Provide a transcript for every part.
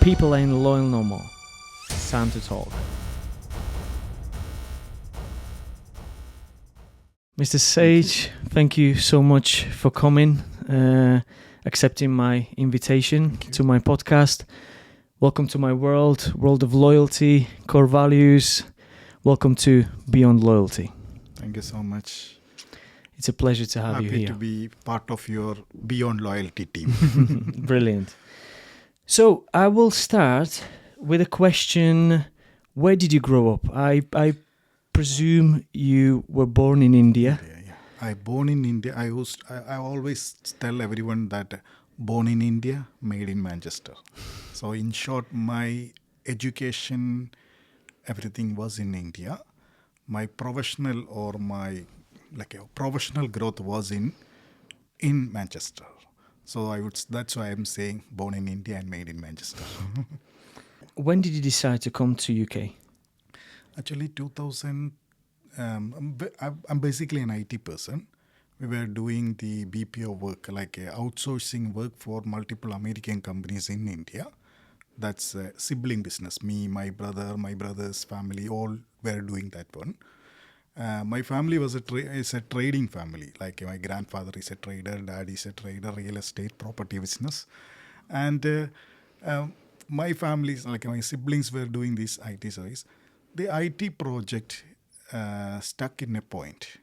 People ain't loyal no more. It's time to talk. Mr. Sage, thank you so much for coming, accepting my invitation to my podcast. Welcome to my world of loyalty, core values. Welcome to Beyond Loyalty. Thank you so much. It's a pleasure to have you here. Happy to be part of your Beyond Loyalty team. Brilliant. So I will start with a question. Where did you grow up? I presume you were born in India. Yeah. I born in India. I always tell everyone that born in India, made in Manchester. So in short, my education, everything was in India. My professional professional growth was in Manchester. So that's why I'm saying born in India and made in Manchester. When did you decide to come to UK? Actually, 2000. I'm basically an IT person. We were doing the BPO work, like outsourcing work for multiple American companies in India. That's a sibling business. Me, my brother, my brother's family, all were doing that one. My family was is a trading family. Like my grandfather is a trader, dad is a trader, real estate, property business. And my families, like my siblings were doing this IT service. The IT project stuck in a point,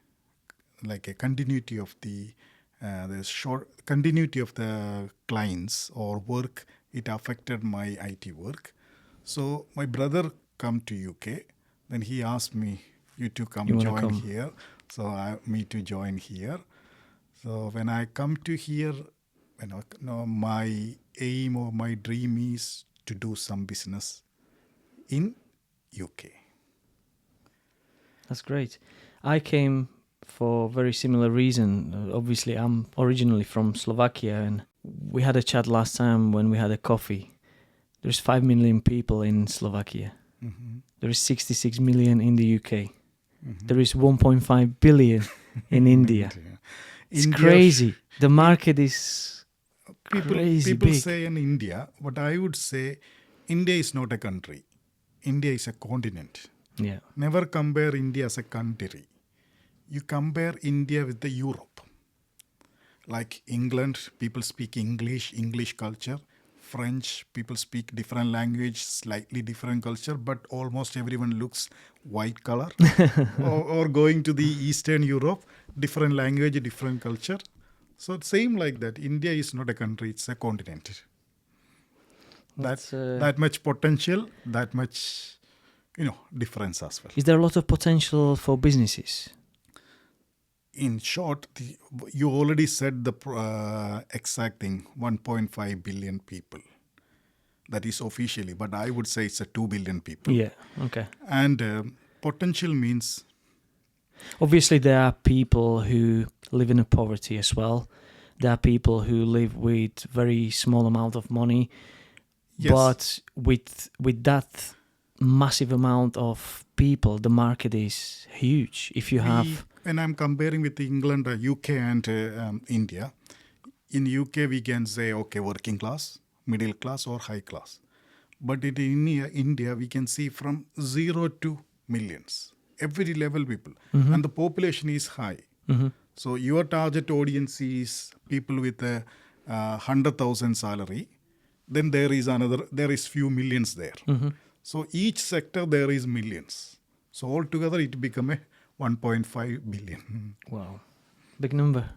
like a continuity of the continuity of the clients or work. It affected my IT work. So my brother come to UK. Then he asked me, "You to join here." So me to join here. So when I come to here, my aim or my dream is to do some business in UK. That's great. I came for a very similar reason. Obviously, I'm originally from Slovakia, and we had a chat last time when we had a coffee. There's 5 million people in Slovakia. Mm-hmm. There is 66 million in the UK. Mm-hmm. There is 1.5 billion in India. It's crazy. The market is crazy people big. say in India, but I would say India is not a country. India is a continent. Yeah. Never compare India as a country. You compare India with the Europe. Like England, people speak English culture. French, people speak different language, slightly different culture, but almost everyone looks white color. or going to the Eastern Europe, different language, different culture. So it's same like that. India is not a country, it's a continent. That much potential, that much difference as well. Is there a lot of potential for businesses? In short, you already said the exact thing, 1.5 billion people. That is officially, but I would say it's a 2 billion people. Yeah, okay. And potential means? Obviously, there are people who live in poverty as well. There are people who live with very small amount of money. Yes. But with that massive amount of people, the market is huge. If you have... When I'm comparing with England, UK and India, in UK we can say, okay, working class, middle class or high class. But in India, we can see from 0 to millions, every level people. Mm-hmm. And the population is high. Mm-hmm. So your target audience is people with a 100,000 salary. Then there is few millions there. Mm-hmm. So each sector there is millions. So altogether it become a 1.5 billion. Wow, big number.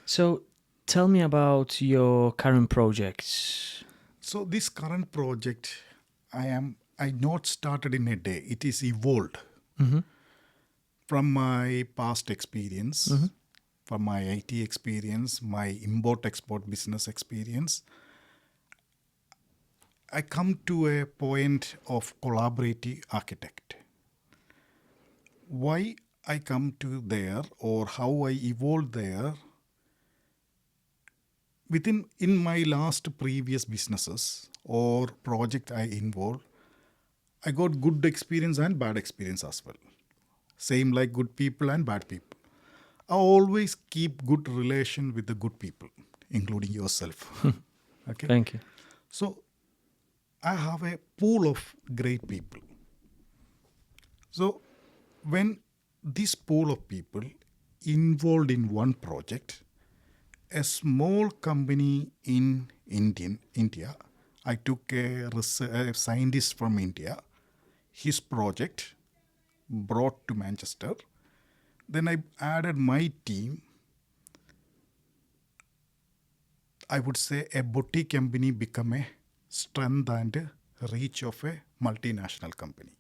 So tell me about your current projects. So this current project, I not started in a day. It is evolved from my past experience, from my IT experience, my import-export business experience. I come to a point of collaborative architect. Why I come to there or how I evolved there, in my last previous businesses or project I involved, I got good experience and bad experience as well. Same like good people and bad people. I always keep good relation with the good people, including yourself. Okay. Thank you. So I have a pool of great people. So when this pool of people involved in one project, a small company in India, I took a scientist from India, his project brought to Manchester. Then I added my team. I would say a boutique company become a strength and reach of a multinational company.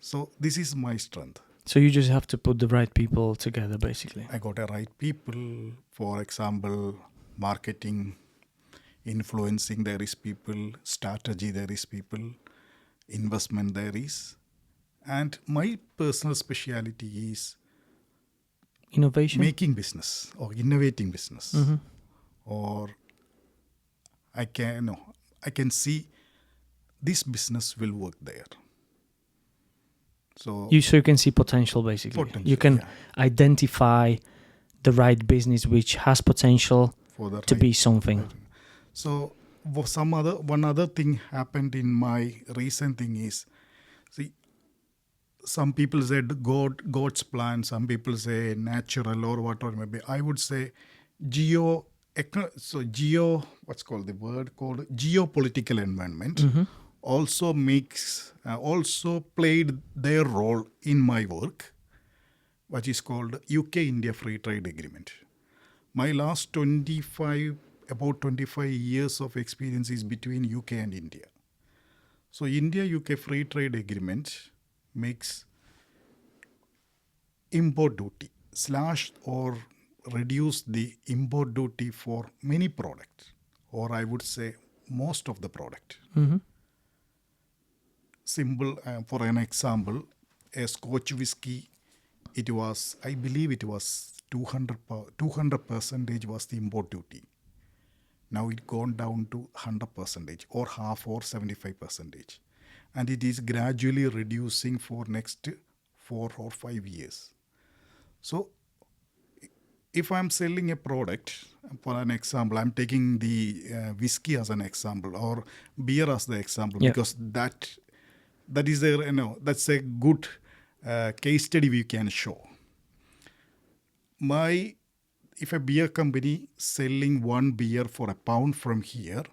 So this is my strength. So you just have to put the right people together, basically. I got the right people. For example, marketing, influencing, there is people. Strategy, there is people. Investment, there is. And my personal speciality is Innovation? making business or innovating business. Mm-hmm. Or I can see this business will work there. So You can see potential, basically. Potential, You can yeah. identify the right business which has potential for the to right- be something. right. So one other thing happened in my recent thing is, see, some people said God's plan, some people say natural or whatever it may be. I would say what's called the word called geopolitical environment Mm-hmm. also played their role in my work, which is called UK-India Free Trade Agreement. My last about 25 years of experience is between UK and India. So India-UK Free Trade Agreement makes import duty slash or reduce the import duty for many products, or I would say most of the product. Mm-hmm. Simple, for an example, a Scotch whiskey, I believe it was 200% was the import duty. Now it gone down to 100% or half or 75%. And it is gradually reducing for next 4 or 5 years. So if I'm selling a product, for an example, I'm taking the whiskey as an example or beer as the example, Yeah. because that is that's a good case study we can show. If a beer company selling one beer for £1 from here,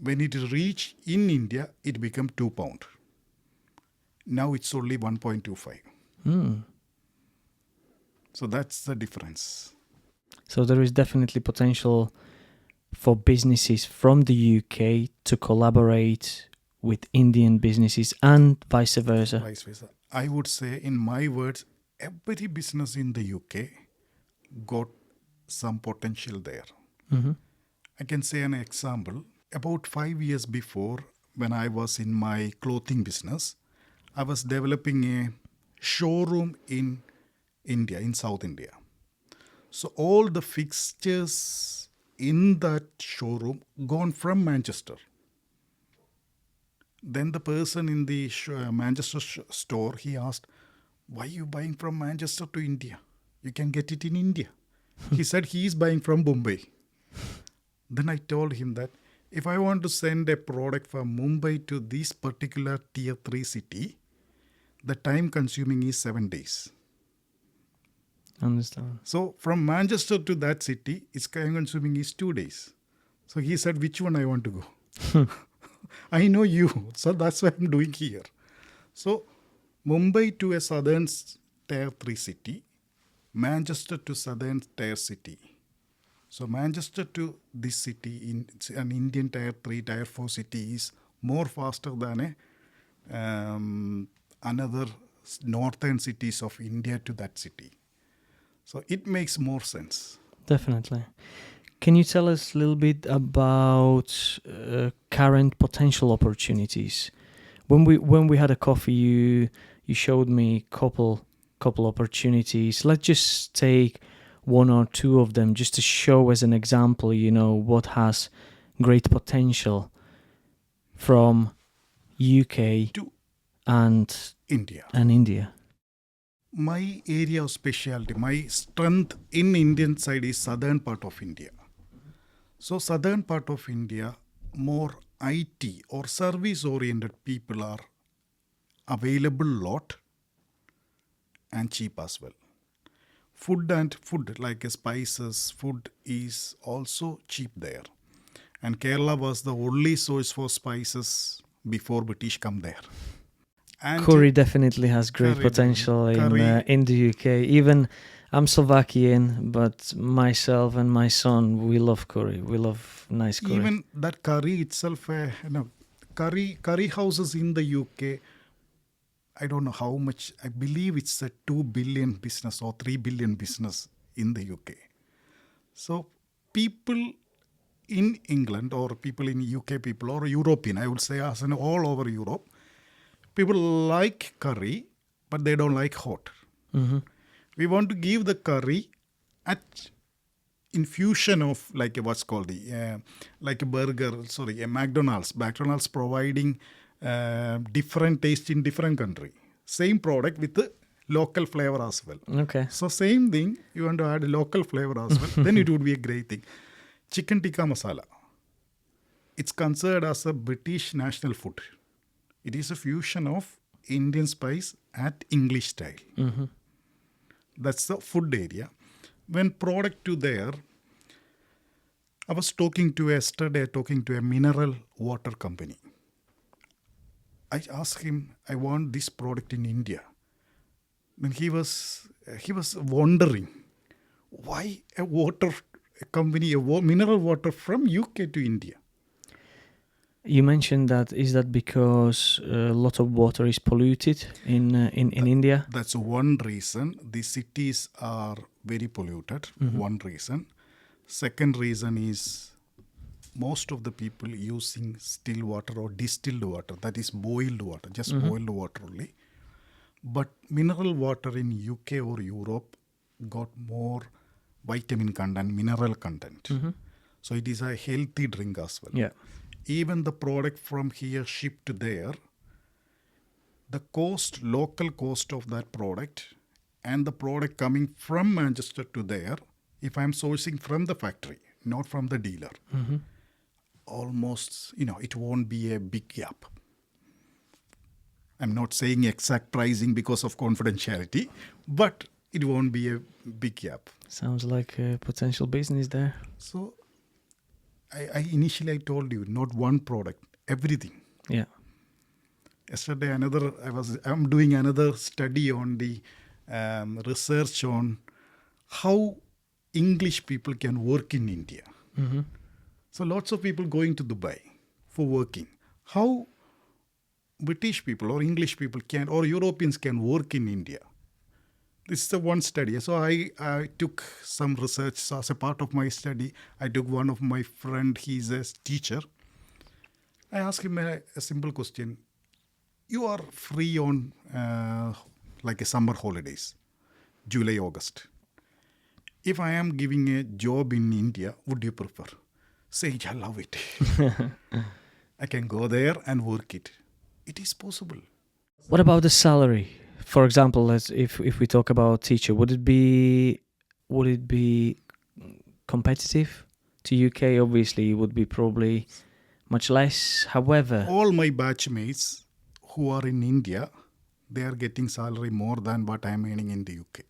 when it reach in India, it become £2. Now it's only 1.25. Mm. So that's the difference. So there is definitely potential for businesses from the UK to collaborate with Indian businesses and vice versa. Vice versa. I would say, in my words, every business in the UK got some potential there. Mm-hmm. I can say an example. About 5 years before, when I was in my clothing business, I was developing a showroom in India, in South India. So all the fixtures in that showroom gone from Manchester. Then the person in the Manchester store, he asked, why are you buying from Manchester to India? You can get it in India. He said he is buying from Mumbai. Then I told him that if I want to send a product from Mumbai to this particular tier 3 city, the time consuming is 7 days. Understand. So from Manchester to that city, its time consuming is 2 days. So he said, which one I want to go? I know you, so that's what I'm doing here. So Mumbai to a southern tier 3 city, Manchester to southern tier city. So Manchester to this city in an Indian tier 3, tier 4 city is more faster than another northern cities of India to that city. So it makes more sense. Definitely. Can you tell us a little bit about current potential opportunities? When we had a coffee, you showed me couple opportunities. Let's just take one or two of them just to show as an example, what has great potential from UK To and India. My area of specialty, my strength in Indian side is southern part of India. So southern part of India, more IT or service-oriented people are available lot and cheap as well. Food like spices, food is also cheap there. And Kerala was the only source for spices before British come there. And Curry definitely has great potential in the UK. Even I'm Slovakian, but myself and my son, we love curry. We love nice curry. Even that curry itself, curry houses in the UK, I don't know how much. I believe it's a 2 billion business or 3 billion business in the UK. So people in England or people in UK people or European, I would say as in all over Europe, people like curry, but they don't like hot. Mm-hmm. We want to give the curry at infusion of like what's called like a McDonald's. McDonald's providing different taste in different country. Same product with the local flavor as well. Okay. So same thing, you want to add a local flavor as well, then it would be a great thing. Chicken tikka masala. It's considered as a British national food. It is a fusion of Indian spice at English style. Mm-hmm. That's the food area. When product to there, I was talking to a mineral water company. I asked him, I want this product in India. Then he was wondering why a mineral water from UK to India. You mentioned that. Is that because a lot of water is polluted in India? That's one reason. The cities are very polluted. Mm-hmm. One reason. Second reason is most of the people using still water or distilled water, that is boiled water, just boiled water only. But mineral water in UK or Europe got more vitamin content, mineral content. Mm-hmm. So it is a healthy drink as well. Yeah. Even the product from here shipped to there, the local cost of that product and the product coming from Manchester to there, if I'm sourcing from the factory, not from the dealer, almost, it won't be a big gap. I'm not saying exact pricing because of confidentiality, but it won't be a big gap. Sounds like a potential business there. So I initially told you, not one product, everything. Yeah. Yesterday, I'm doing another study on the research on how English people can work in India. Mm-hmm. So lots of people going to Dubai for working. How British people or English people can or Europeans can work in India. This is the one study. So I took some research. So as a part of my study, I took one of my friend. He's a teacher. I asked him a simple question. You are free on like a summer holidays, July, August. If I am giving a job in India, would you prefer? Sage, I love it. I can go there and work it. It is possible. What about the salary? For example, if we talk about teacher, would it be competitive to UK? Obviously, it would be probably much less. However, all my batchmates who are in India, they are getting salary more than what I am earning in the UK.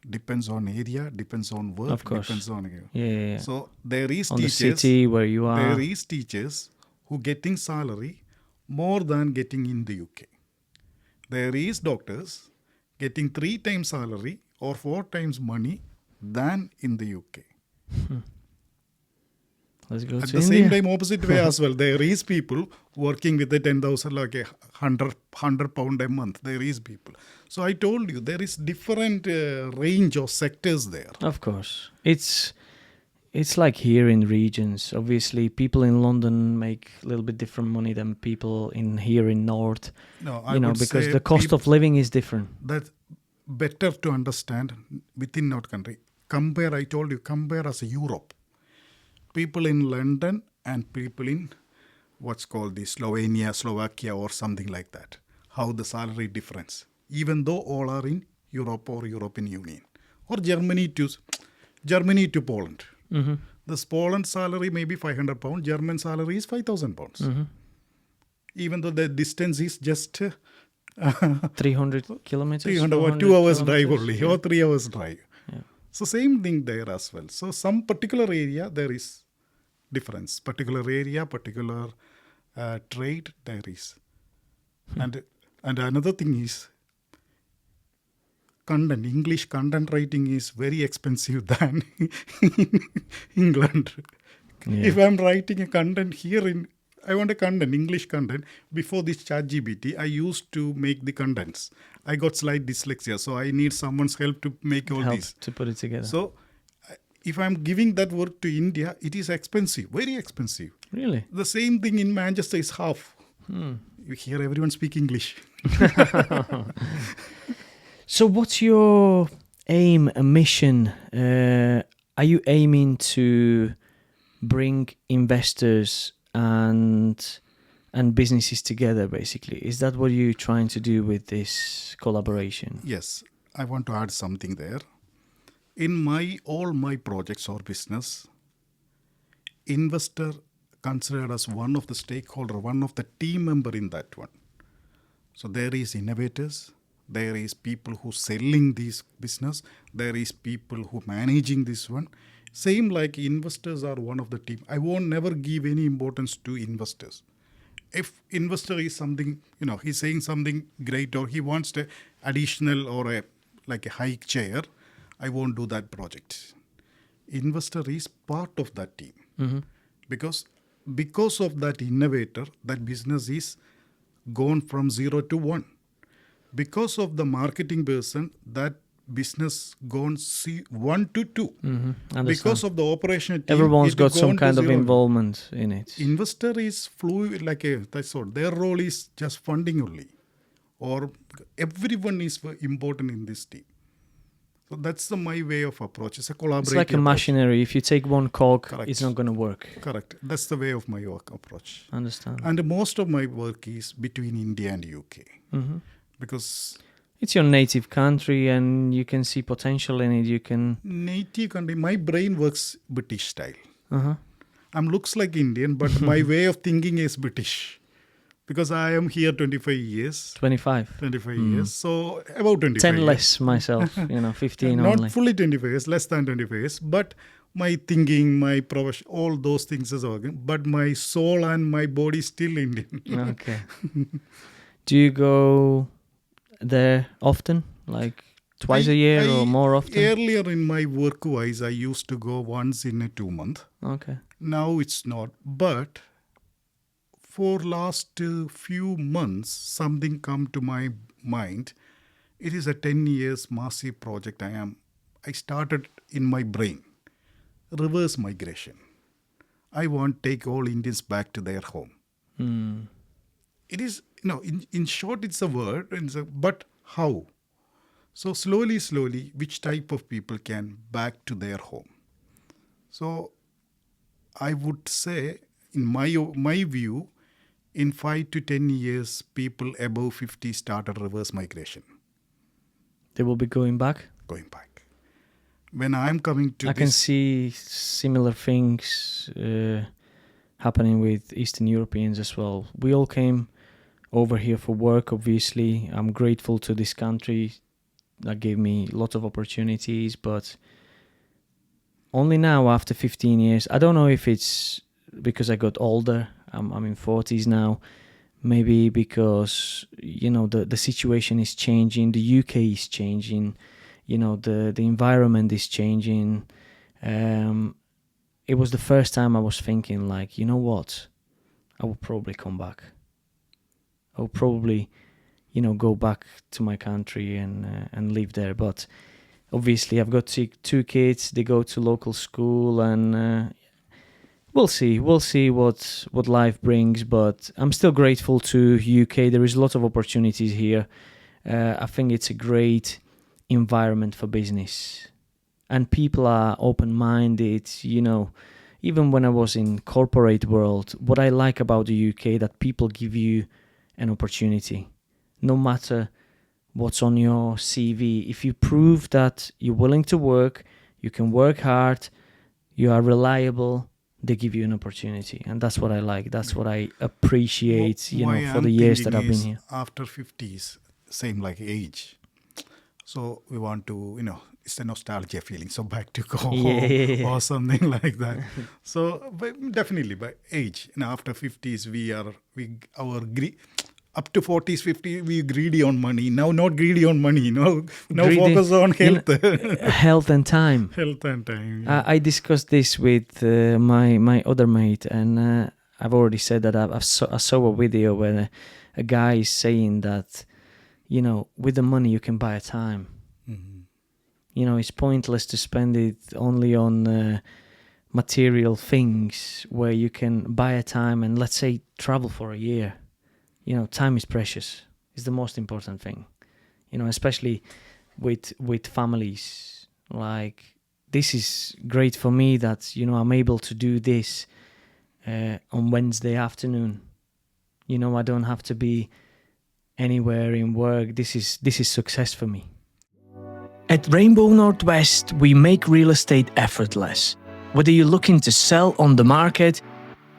Depends on area, depends on work, of course. Depends on yeah. So there is on teachers, the city where you are. There is teachers who getting salary more than getting in the UK. There is doctors getting 3 times salary or 4 times money than in the UK. Let's go At to the India. same time, opposite way as well. There is people working with the 10,000 like a 100 pound a month. There is people. So I told you there is different range of sectors there. Of course, it's like here in regions. Obviously, people in London make a little bit different money than people here in North. No, I would because say the cost of living is different. That's better to understand within our country. Compare as a Europe. People in London and people in what's called the Slovenia, Slovakia or something like that. How the salary difference. Even though all are in Europe or European Union. Or Germany to Poland. Mm-hmm. The Poland salary may be £500, German salary is £5,000. Mm-hmm. Even though the distance is just 300 kilometers, 300 or 400 2 hours drive kilometers? only, Yeah. or 3 hours drive. Yeah. So same thing there as well. So some particular area there is difference. Particular area, particular trade there is. And another thing is content. English content writing is very expensive than in England. Yeah. If I'm writing a content here I want a content, English content. Before this ChatGPT, I used to make the contents. I got slight dyslexia, so I need someone's help to make all Help this. to put it together. So if I'm giving that work to India, it is expensive, very expensive. Really? The same thing in Manchester is half. You hear everyone speak English. So what's your aim and mission? Are you aiming to bring investors and businesses together, basically? Is that what you're trying to do with this collaboration? Yes, I want to add something there. In all my projects or business, investor considered as one of the stakeholder, one of the team member in that one. So there is innovators, there is people who selling this business, there is people who managing this one. Same like investors are one of the team. I won't never give any importance to investors. If investor is something, he's saying something great or he wants the additional or a high chair, I won't do that project. Investor is part of that team. Mm-hmm. Because of that innovator, that business is gone from 0 to 1. Because of the marketing person, that business gone 1 to 2. Mm-hmm. Because of the operational team, everyone's got some gone kind to of 0. involvement in it. Investor is fluid, that's all. Their role is just funding only. Or everyone is important in this team. So that's my way of approach. It's a collaborative It's like a approach. machinery. If you take one cog, Correct. it's not going to work. Correct. That's the way of my work approach. Understand. And most of my work is between India and UK. Mm-hmm. Because it's your native country and you can see potential in it. You can... native country, my brain works British style. Uh-huh. Looks like Indian, but my way of thinking is British. Because I am here 25 years. 25. 25 years. So about 25 10 years. less myself, 15 Not only. fully 25 years, less than 25 years. But my thinking, my profession, all those things is working. But my soul and my body is still Indian. Okay. Do you go there often? Like twice a year or more often? Earlier in my work-wise, I used to go once in a 2 month. Okay. Now it's not. But for last few months, something come to my mind. It is a 10 years massive project I started in my brain. Reverse migration. I want to take all Indians back to their home. It is, in short, it's a word, but how? So slowly, which type of people can back to their home? So I would say, in my view, in 5 to 10 years, people above 50 started reverse migration. They will be going back? Going back. When I'm coming to I can see similar things happening with Eastern Europeans as well. We all came over here for work, obviously. I'm grateful to this country that gave me a lot of opportunities, but only now after 15 years, I don't know if it's because I got older, I'm in 40s now, maybe because, the situation is changing, the UK is changing, the environment is changing. It was the first time I was thinking like, you know what, I will probably come back. I will probably, go back to my country and live there. But obviously I've got 2 kids, they go to local school and we'll see what life brings. But I'm still grateful to UK. There is a lot of opportunities here. I think it's a great environment for business. And people are open-minded, Even when I was in corporate world, what I like about the UK, that people give you an opportunity. No matter what's on your CV, if you prove that you're willing to work, you can work hard, you are reliable, they give you an opportunity. And that's what I like. That's what I appreciate, for the years that I've been here. After 50s, same like age. So we want to, it's a nostalgia feeling. So back to go home or something like that. So definitely by age, after 50s, up to 40s, 50s, we greedy on money. Now not greedy on money. Now focus on health. Health and time. Health and time. Yeah. I discussed this with my other mate, and I've already said that I saw a video where a guy is saying that, with the money you can buy a time. Mm-hmm. It's pointless to spend it only on material things where you can buy a time and, let's say, travel for a year. Time is precious. It's the most important thing. Especially with families. Like, this is great for me that, I'm able to do this on Wednesday afternoon. I don't have to be anywhere in work. This is success for me. At Rainbow Northwest, we make real estate effortless. Whether you're looking to sell on the market,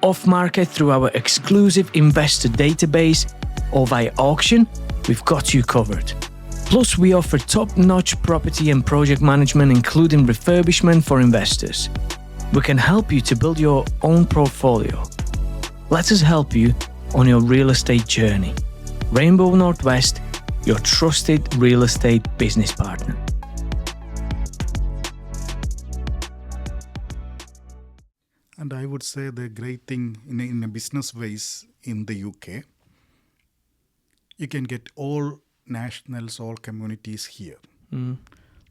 off-market through our exclusive investor database, or via auction, we've got you covered. Plus, we offer top-notch property and project management, including refurbishment for investors. We can help you to build your own portfolio. Let us help you on your real estate journey. Rainbow Northwest, your trusted real estate business partner. And I would say the great thing in a business ways in the UK, you can get all nationals, all communities here. Mm.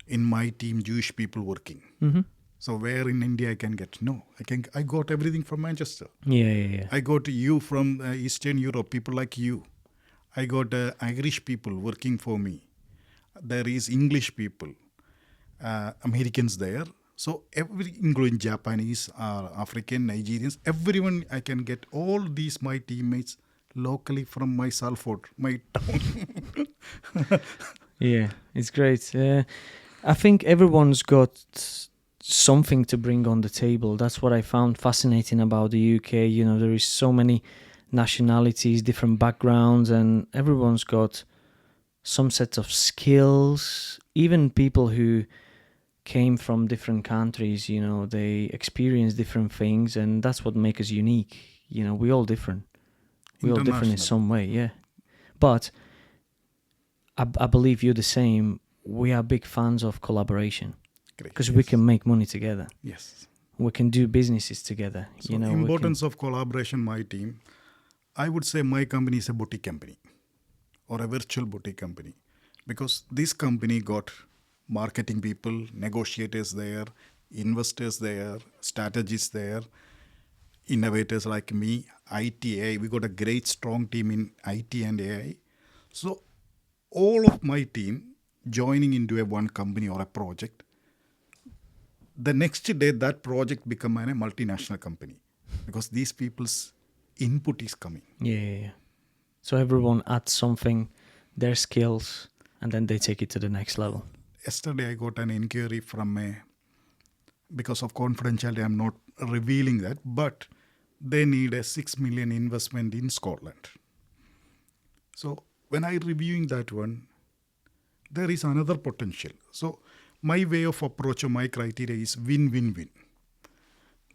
In my team, Jewish people working. Mm-hmm. So where in India I can get? No, I got everything from Manchester. Yeah. I got you from Eastern Europe, people like you. I got Irish people working for me. There is English people, Americans there. So including Japanese, African, Nigerians, everyone, I can get all these my teammates locally from my Salford, my town. Yeah, it's great. I think everyone's got something to bring on the table. That's what I found fascinating about the UK. There is so many nationalities, different backgrounds, and everyone's got some set of skills. Even people who came from different countries, they experience different things, and that's what makes us unique. We're all different. We're all different in some way, yeah. But I believe you're the same. We are big fans of collaboration because we can make money together. Yes. We can do businesses together. So importance of collaboration, my team. I would say my company is a boutique company or a virtual boutique company because this company got marketing people, negotiators there, investors there, strategists there, innovators like me, IT, AI. We got a great strong team in IT and AI. So all of my team joining into a one company or a project, the next day that project become a multinational company because these people's input is coming. Yeah. So everyone adds something, their skills, and then they take it to the next level. Yesterday I got an inquiry from because of confidentiality, I'm not revealing that, but they need a 6 million investment in Scotland. So when I reviewing that one, there is another potential. So my way of approach or my criteria is win-win-win.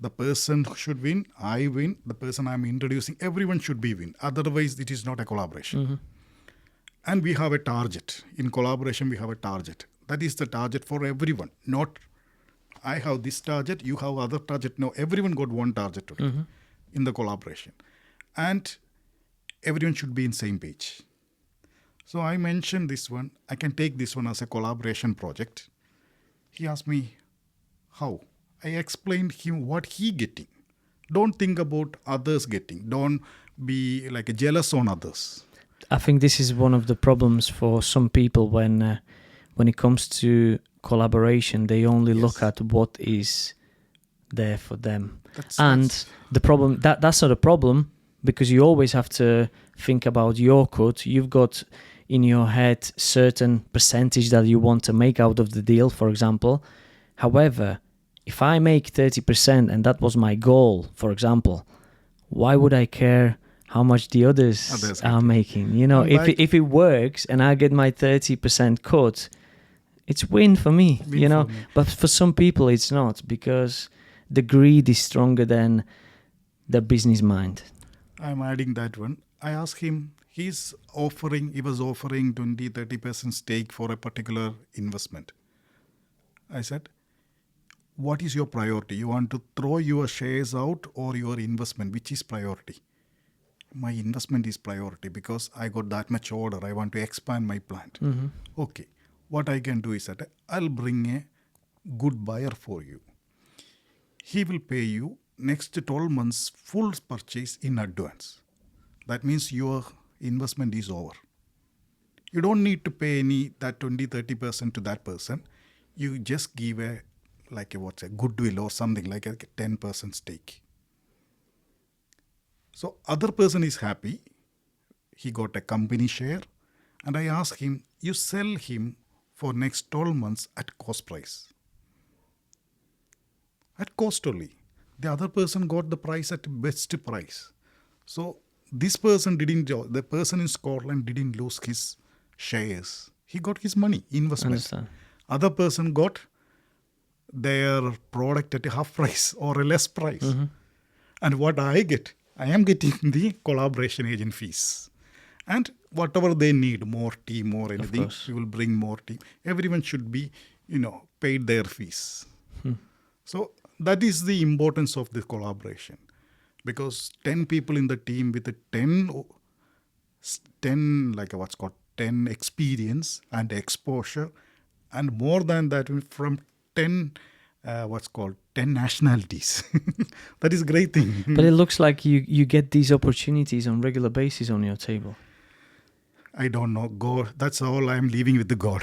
The person should win, I win, the person I'm introducing, everyone should be win. Otherwise, it is not a collaboration. Mm-hmm. And we have a target. In collaboration, we have a target. That is the target for everyone. Not, I have this target, you have other target. No, everyone got one target today in the collaboration. And everyone should be in same page. So I mentioned this one. I can take this one as a collaboration project. He asked me, how? I explained him what he getting. Don't think about others getting. Don't be like jealous on others. I think this is one of the problems for some people when it comes to collaboration. They only look at what is there for them. That's the problem, that's not a problem because you always have to think about your cut. You've got in your head certain percentage that you want to make out of the deal, for example. However, if I make 30% and that was my goal, for example, why would I care how much the others are making? You know, if it works and I get my 30% cut, it's win for me, you know. But for some people, it's not, because the greed is stronger than the business mind. I'm adding that one. I asked him, he was offering 20-30% stake for a particular investment. I said, what is your priority? You want to throw your shares out or your investment? Which is priority? My investment is priority because I got that much order. I want to expand my plant. Mm-hmm. Okay. What I can do is that I'll bring a good buyer for you. He will pay you next 12 months full purchase in advance. That means your investment is over. You don't need to pay that 20-30% to that person. You just give a goodwill or something like a 10% stake. So other person is happy. He got a company share. And I asked him, you sell him for next 12 months at cost price. At cost only. The other person got the price at best price. So this person the person in Scotland didn't lose his shares. He got his money, investment. Understand. Other person got their product at a half price or a less price. Mm-hmm. And what I am getting the collaboration agent fees. And whatever they need, more team or anything, we will bring more team. Everyone should be, paid their fees. So that is the importance of the collaboration. Because 10 people in the team with 10 experience and exposure, and more than that from 10 nationalities. That is a great thing. But it looks like you get these opportunities on regular basis on your table. I don't know. God, that's all I'm leaving with the God.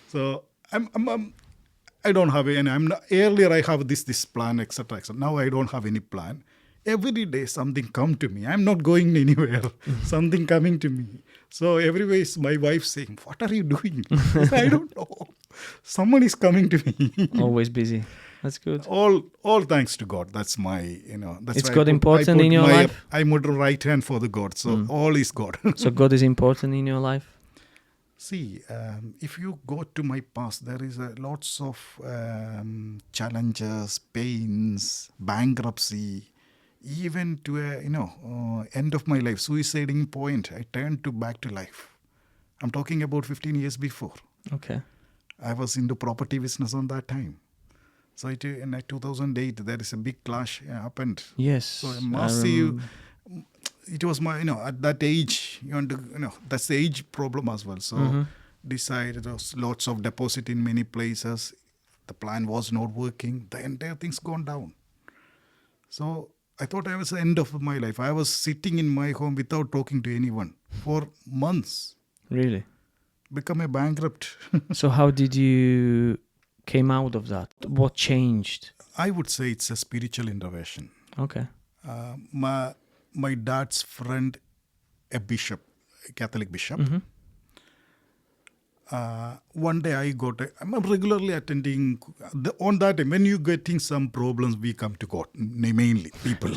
So I don't have any. Earlier I have this plan, etc., etc. Now I don't have any plan. Every day something come to me. I'm not going anywhere. Something coming to me. So everywhere is my wife saying, "What are you doing?" I don't know. Someone is coming to me. Always busy. That's good. All thanks to God. That's my, that's it's God important in your life? I put right hand for the God. So all is God. So God is important in your life? See, if you go to my past, there is lots of challenges, pains, bankruptcy, even to end of my life, suiciding point. I turned back to life. I'm talking about 15 years before. Okay. I was into property business on that time. So in 2008, there is a big clash happened. Yes. So massive. It was my, at that age, that's the age problem as well. So decided there was lots of deposit in many places. The plan was not working. The entire thing's gone down. So I thought I was the end of my life. I was sitting in my home without talking to anyone for months. Really? Become a bankrupt. So how did you came out of that? What changed? I would say it's a spiritual intervention. Okay. My dad's friend, a bishop, a Catholic bishop. One day I'm regularly attending, on that time, when you're getting some problems, we come to God, mainly people.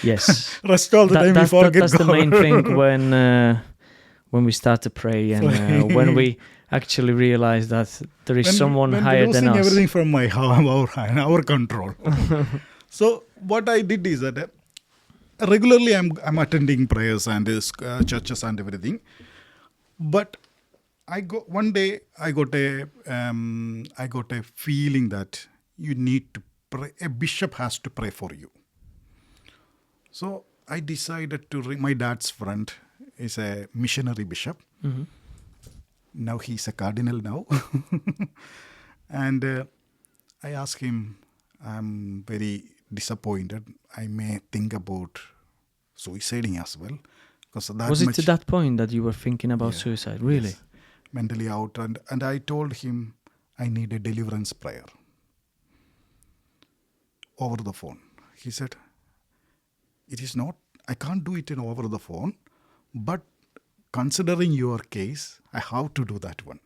Yes. Rest all the time we forget that's God. The main thing when we start to pray and when we actually realize that there is someone higher than us. Everything from our control. So what I did is that regularly I'm attending prayers and churches and everything, but one day I got a feeling that you need to pray. A bishop has to pray for you. So I decided to my dad's friend is a missionary bishop. Now he's a cardinal now. And I asked him, I'm very disappointed. I may think about suiciding as well. Was it to that point that you were thinking about suicide? Really? Yes, mentally out. And I told him I need a deliverance prayer over the phone. He said, I can't do it over the phone, but considering your case, I have to do that one.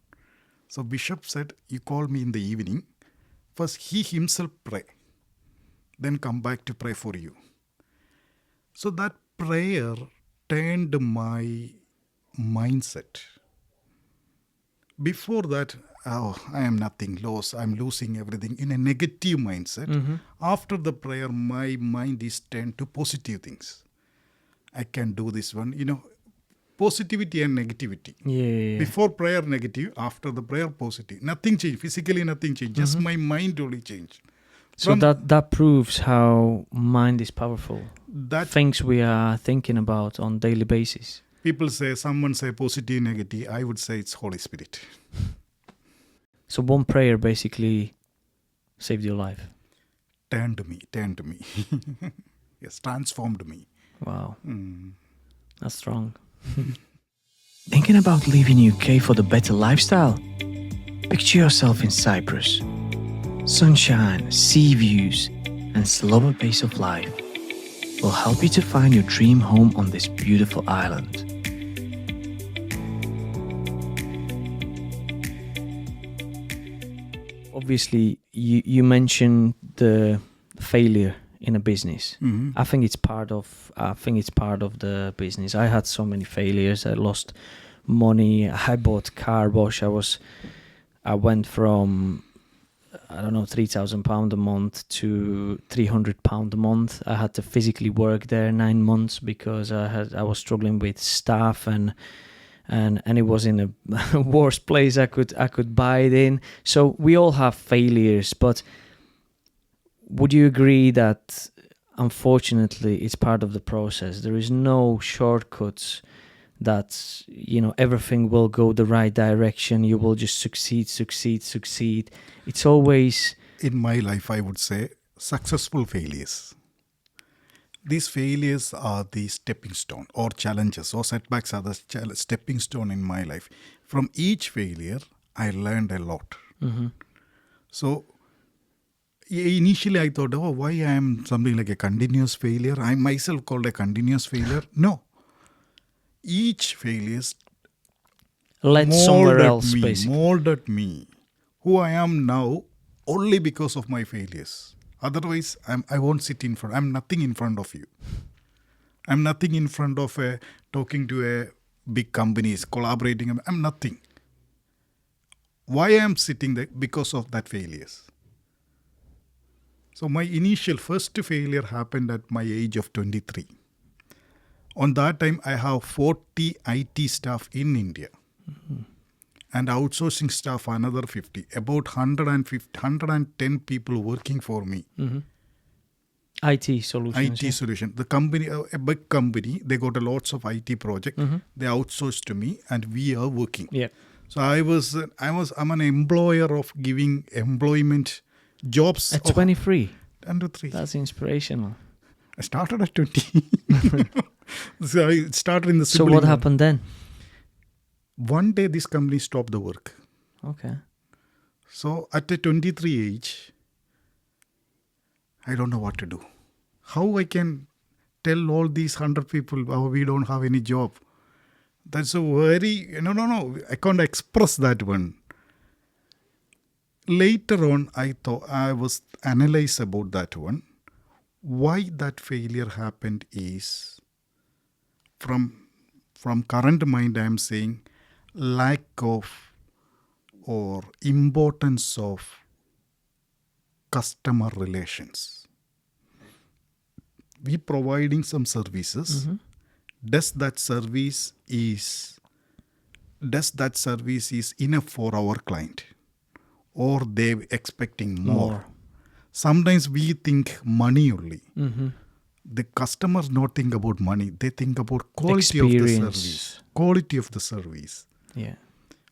So Bishop said, you call me in the evening First, he himself pray. Then come back to pray for you. So that prayer turned my mindset. Before that, I am nothing, lost, I'm losing everything, in a negative mindset. After the prayer, my mind is turned to positive things. I can do this one, positivity and negativity. Yeah. Before prayer, negative. After the prayer, positive. Nothing changed. Physically, nothing changed. Just my mind only changed. So that proves how mind is powerful. That Things we are thinking about on daily basis. someone say positive, negative. I would say it's Holy Spirit. So one prayer basically saved your life. Turned me. Yes, transformed me. Wow. That's strong. Thinking about leaving UK for the better lifestyle? Picture yourself in Cyprus. Sunshine, sea views, and slower pace of life will help you to find your dream home on this beautiful island. Obviously, you mentioned the failure in a business. I think it's part of the business. I had so many failures. I lost money. I bought car wash. I went from £3,000 a month to £300 a month. I had to physically work there 9 months because I was struggling with staff and it was in a worst place I could buy it in. So we all have failures, but would you agree that unfortunately it's part of the process? There is no shortcuts that everything will go the right direction. You will just succeed. It's always, in my life, I would say, successful failures. These failures are the stepping stone, or challenges or setbacks are the stepping stone in my life. From each failure, I learned a lot. So initially I thought, why I am something like a continuous failure? I myself called a continuous failure. No. Each failure led somewhere else, basically. molded me. Who I am now only because of my failures. Otherwise, I won't sit in front. I'm nothing in front of you. I'm nothing in front of talking to a big companies, collaborating. I'm nothing. Why I am sitting there? Because of that failures. So my initial first failure happened at my age of 23. On that time, I have 40 IT staff in India. And outsourcing staff, another 50. About 110 people working for me. IT solutions. IT solution. The company, a big company, they got lots of IT project. They outsourced to me and we are working. Yeah. So I'm an employer of giving employment jobs. At 23? Under 3. That's inspirational. I started at 20. So I started in the So what happened then? One day this company stopped the work. Okay. So at a 23 age, I don't know what to do. How I can tell all these 100 people, we don't have any job. That's a very, no. I can't express that one. Later on, I thought I was analyzed about that one. Why that failure happened is, from current mind, I am saying lack of or importance of customer relations. We providing some services. Does that service is enough for our client, or they expecting more? Sometimes we think money only. The customers not think about money. They think about quality of the service. Quality of the service. Yeah.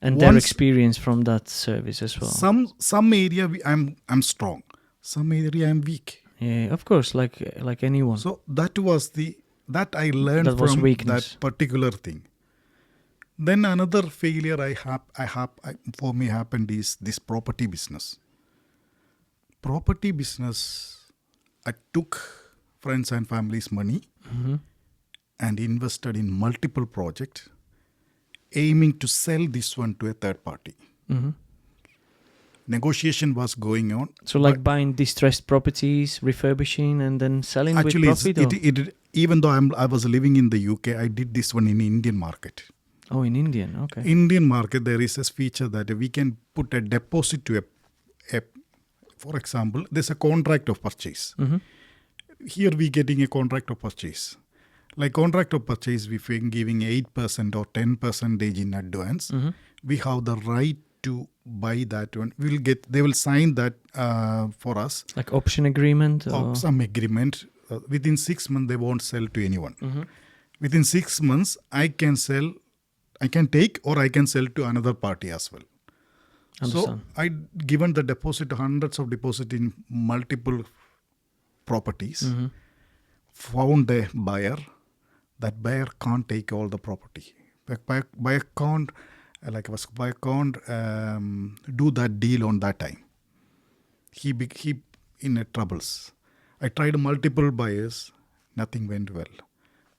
And their experience from that service as well. Some area I'm strong. Some area I'm weak. Yeah, of course, like anyone. So that I learned that was from weakness. that particular thing. Then another failure for me happened is this property business. Property business, I took friends and family's money and invested in multiple projects, aiming to sell this one to a third party. negotiation was going on. So like buying distressed properties, refurbishing, and then selling Actually, with profit? even though I was living in the UK, I did this one in Indian market. Oh, in Indian, okay. Indian market, there is a feature that we can put a deposit to for example, there's a contract of purchase. Mm-hmm. Here we getting a contract of purchase. Like contract of purchase, we giving 8% or 10% in advance. Mm-hmm. We have the right to buy that one. They will sign that for us. Like option agreement? Or some agreement. Within 6 months, they won't sell to anyone. Mm-hmm. Within 6 months, I can take or I can sell to another party as well. Understand. So I given the deposit, hundreds of deposit in multiple properties, Mm-hmm. found a buyer. That buyer can't take all the property. Buyer can't do that deal on that time. He in troubles. I tried multiple buyers, nothing went well.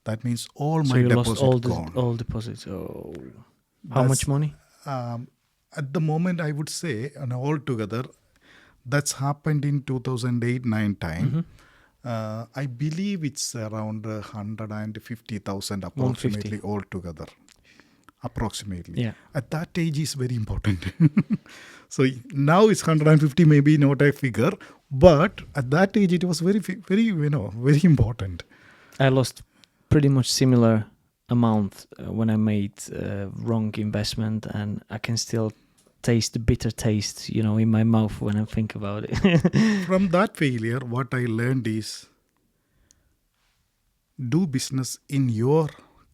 That means all So my you deposit lost gone. all deposits. Oh, how much money? At the moment, I would say, and altogether, that's happened in 2008-9 time. Mm-hmm. I believe it's around 150,000 approximately 150. altogether. Approximately. Yeah. At that age is very important. So now it's 150, maybe not a figure, but at that age it was very, very, very important. I lost pretty much similar amount when I made wrong investment, and I can still taste the bitter taste, in my mouth when I think about it. From that failure, what I learned is do business in your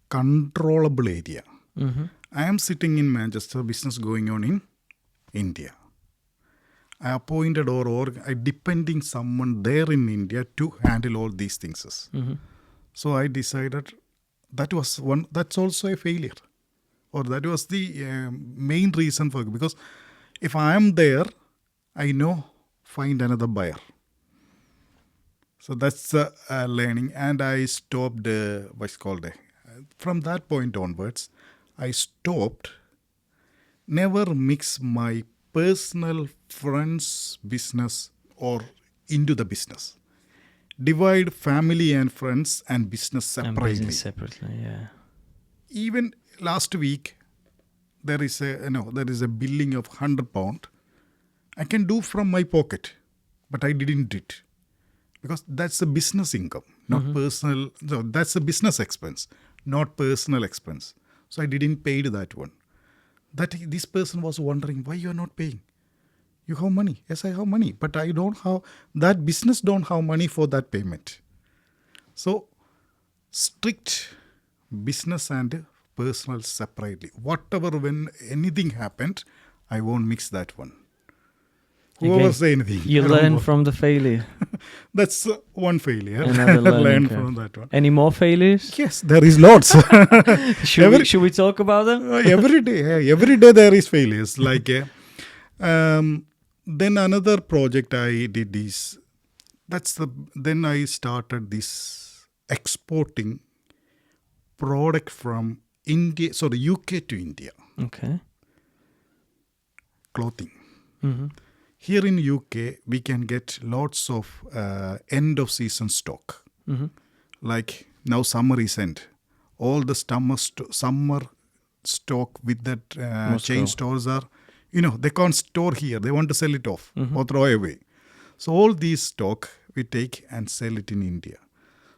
controllable area. Mm-hmm. I am sitting in Manchester, business going on in India. I appointed or I depending someone there in India to handle all these things. Mm-hmm. So I decided that's also a failure. Or that was the main reason because if I am there, I know find another buyer. So that's learning, and I stopped. From that point onwards, I stopped. Never mix my personal friends' business or into the business. Divide family and friends and business separately. And business separately, yeah. Even last week, there is a billing of £100. I can do from my pocket, but I didn't do it because that's a business income, not personal. So that's a business expense, not personal expense. So I didn't pay that one. This person was wondering why you are not paying. You have money. Yes, I have money, but I don't have that business. Don't have money for that payment. So strict business and personal separately. Whatever, when anything happened, I won't mix that one. Whoever say anything. You learn from the failure. That's one failure. Another learn from that one. Any more failures? Yes, there is lots. Should we talk about them? Every day there is failures. Like then another project I did is then I started this exporting product from UK to India. Okay. Clothing. Mm-hmm. Here in UK, we can get lots of end of season stock. Mm-hmm. Like now summer is end. All the summer stock with that chain stores are, they can't store here. They want to sell it off or throw away. So all these stock we take and sell it in India.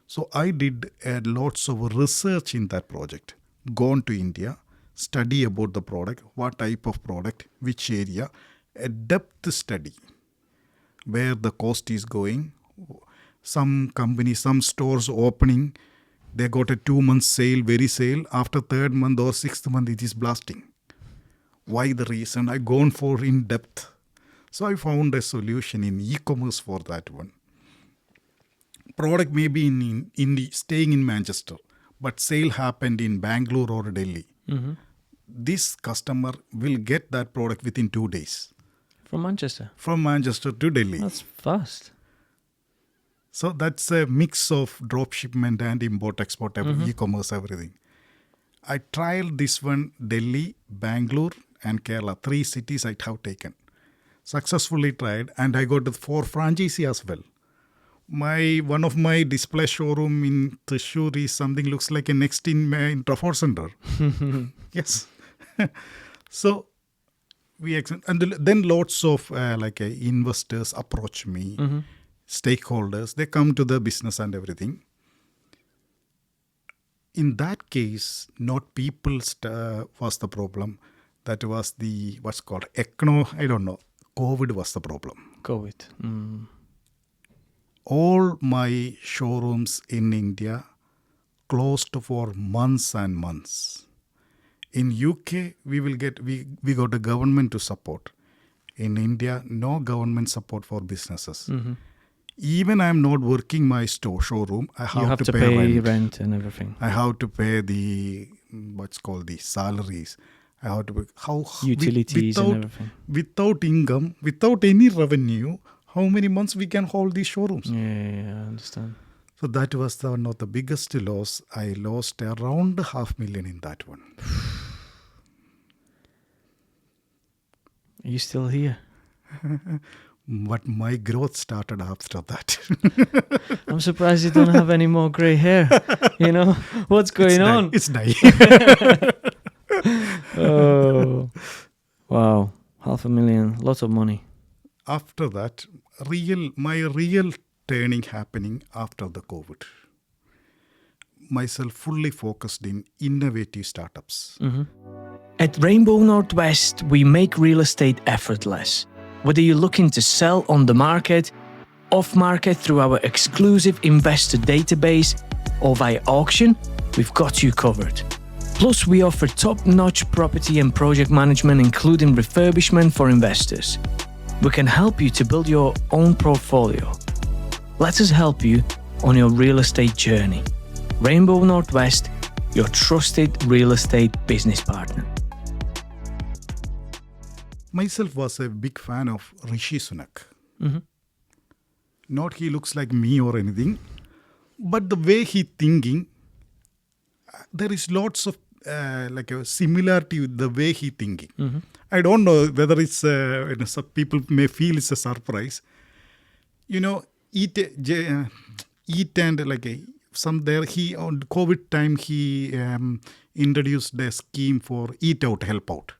So I did lots of research in that project. Gone to India, study about the product, what type of product, which area, a depth study, where the cost is going. Some companies, some stores opening, they got a 2-month sale, very sale. After 3rd month or 6th month, it is blasting. Why the reason? I gone for in depth. So I found a solution in e-commerce for that one. Product may be in staying in Manchester, but sale happened in Bangalore or Delhi. Mm-hmm. This customer will get that product within 2 days. From Manchester? From Manchester to Delhi. That's fast. So that's a mix of drop shipment and import-export, e-commerce, everything. I trialed this one, Delhi, Bangalore and Kerala. 3 cities I have taken. Successfully tried, and I got 4 franchisee as well. One of my display showroom in Thrissur is something looks like a next in Trafford Center. Yes. So and then lots of investors approach me, stakeholders. They come to the business and everything. In that case, not people was the problem. That was the what's called I don't know. COVID was the problem. COVID. All my showrooms in India closed for months and months. In UK, we got a government to support. In India, no government support for businesses. Even I am not working my showroom, I You have to pay rent and everything. I have to pay the salaries. I have to pay utilities and everything. Without income, without any revenue, how many months we can hold these showrooms? Yeah, I understand. So that was one of the biggest loss. I lost around $500,000 in that one. Are you still here? But my growth started after that. I'm surprised you don't have any more grey hair. You know, what's going on? It's dying. Oh, wow. $500,000, lots of money. After that, my real turning happening after the COVID. Myself fully focused in innovative startups. At Rainbow Northwest, we make real estate effortless. Whether you're looking to sell on the market, off market through our exclusive investor database, or via auction, we've got you covered. Plus, we offer top-notch property and project management, including refurbishment for investors. We can help you to build your own portfolio. Let us help you on your real estate journey. Rainbow Northwest, your trusted real estate business partner. Myself was a big fan of Rishi Sunak. Not he looks like me or anything, but the way he thinking, there is lots of a similarity with the way he thinking. I don't know whether it's some people may feel it's a surprise. You know, eat and he on COVID time he introduced a scheme for eat out, help out.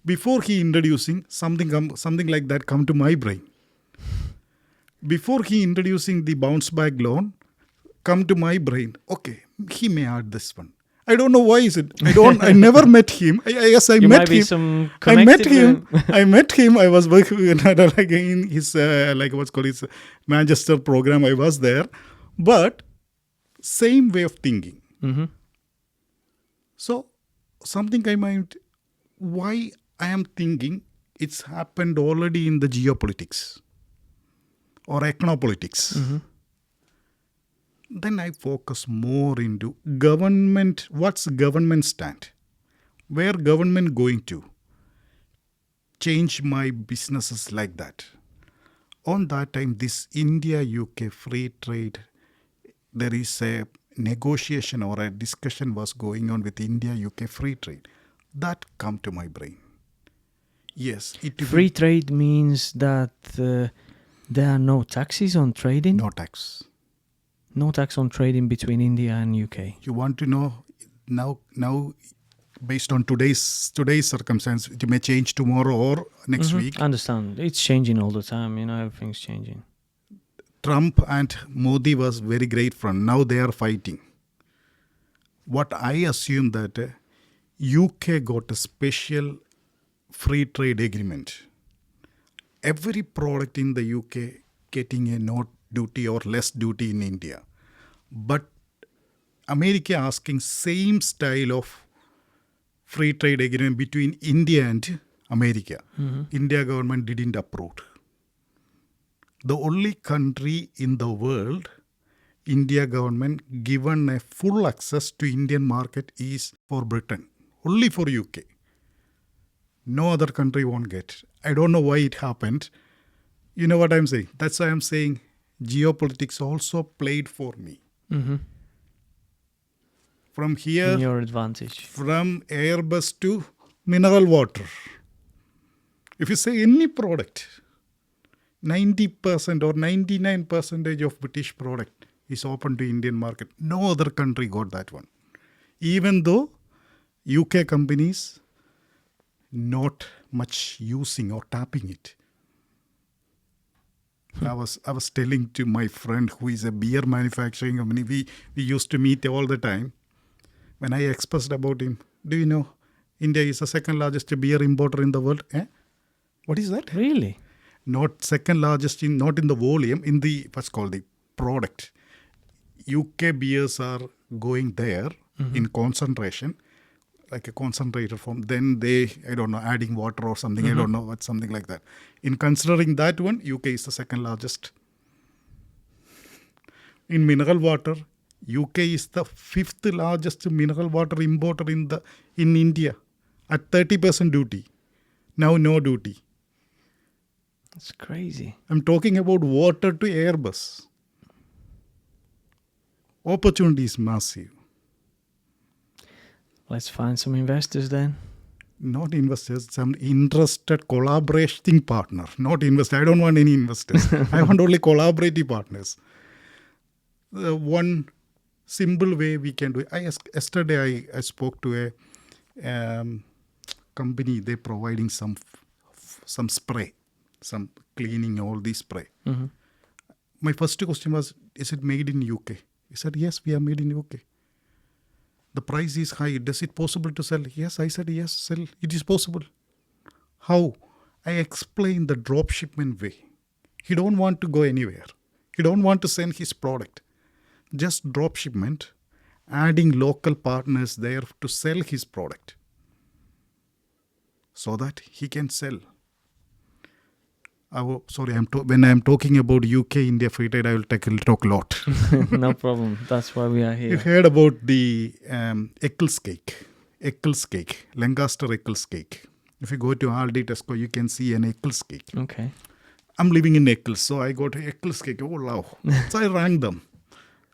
Before he introducing something like that come to my brain. Before he introducing the bounce back loan, come to my brain. Okay, he may add this one. I don't know why is it. I never met him. I met him. I met him. I was working in his what's called his Manchester program. I was there, but same way of thinking. So something I might why I am thinking it's happened already in the geopolitics or econopolitics. Then I focus more into government. What's government stand? Where government going to change my businesses like that? On that time, this India-UK free trade, there is a negotiation or a discussion was going on with India-UK free trade. That come to my brain. Yes. Free trade means that there are no taxes on trading? No tax. No tax on trading between India and UK. You want to know now based on today's circumstance, it may change tomorrow or next week. I understand. It's changing all the time. You know, everything's changing. Trump and Modi was very great friend. Now they are fighting. What I assume that UK got a special free trade agreement. Every product in the UK getting a no duty or less duty in India. But America asking same style of free trade agreement between India and America. India government didn't approve. The only country in the world, India government given a full access to Indian market is for Britain. Only for UK. No other country won't get. I don't know why it happened. You know what I'm saying? That's why I'm saying geopolitics also played for me. From here, in your advantage. from airbus to mineral water. If you say any product, 90% or 99% of British product is open to Indian market. No other country got that one. Even though UK companies not much using or tapping it. I was telling to my friend who is a beer manufacturing company, we used to meet all the time. When I expressed about him, do you know India is the second largest beer importer in the world? What is that? Really? Not second largest, not in the volume, in the what's called the product. UK beers are going there in concentration, like a concentrator form. Then they, I don't know, adding water or something. I don't know, but something like that. In considering that one, UK is the second largest. In mineral water, UK is the 5th largest mineral water importer in India at 30% duty. Now no duty. That's crazy. I'm talking about water to Airbus. Opportunity is massive. Let's find some investors then. Not investors, some interested collaborating partner. Not investors. I don't want any investors. I want only collaborative partners. One simple way we can do it. Yesterday I spoke to a company. They're providing some spray, some cleaning, all this spray. My first question was, is it made in UK? He said, yes, we are made in UK. The price is high. Is it possible to sell? Yes, I said, yes, sell. It is possible. How? I explained the drop shipment way. He don't want to go anywhere. He don't want to send his product. Just drop shipment, adding local partners there to sell his product so that he can sell. When I'm talking about UK India free trade, I will talk a lot. No problem. That's why we are here. You heard about the Eccles cake, Lancaster Eccles cake. If you go to Aldi, Tesco, you can see an Eccles cake. Okay. I'm living in Eccles, so I got Eccles cake. Oh, wow. So I rang them.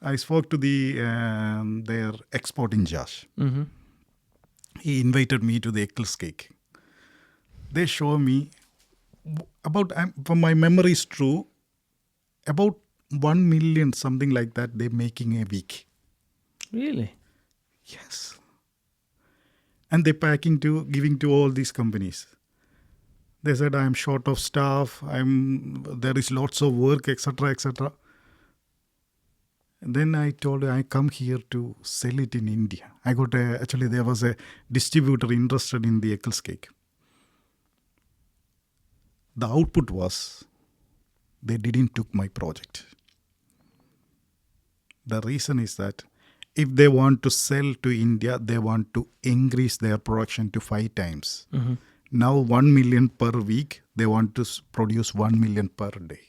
I spoke to their export in charge. He invited me to the Eccles cake. They show me from my memory is true, about 1 million, something like that, they're making a week. Really? Yes. And they're giving to all these companies. They said, I'm short of staff, there is lots of work, etc., etc. And then I told her, I come here to sell it in India. Actually, there was a distributor interested in the Eccles cake. The output was, they didn't took my project. The reason is that if they want to sell to India, they want to increase their production to 5 times. Now 1 million per week, they want to produce 1 million per day.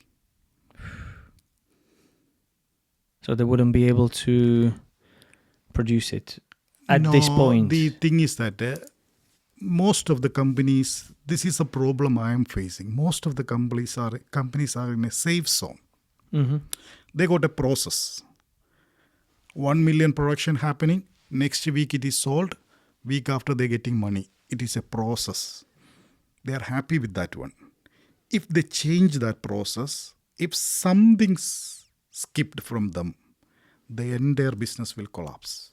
So they wouldn't be able to produce it at this point? The thing is that most of the companies, this is a problem I am facing. Most of the companies are in a safe zone. They got a process. 1 million production happening. Next week it is sold. Week after they're getting money. It is a process. They are happy with that one. If they change that process, if something's skipped from them, the entire business will collapse.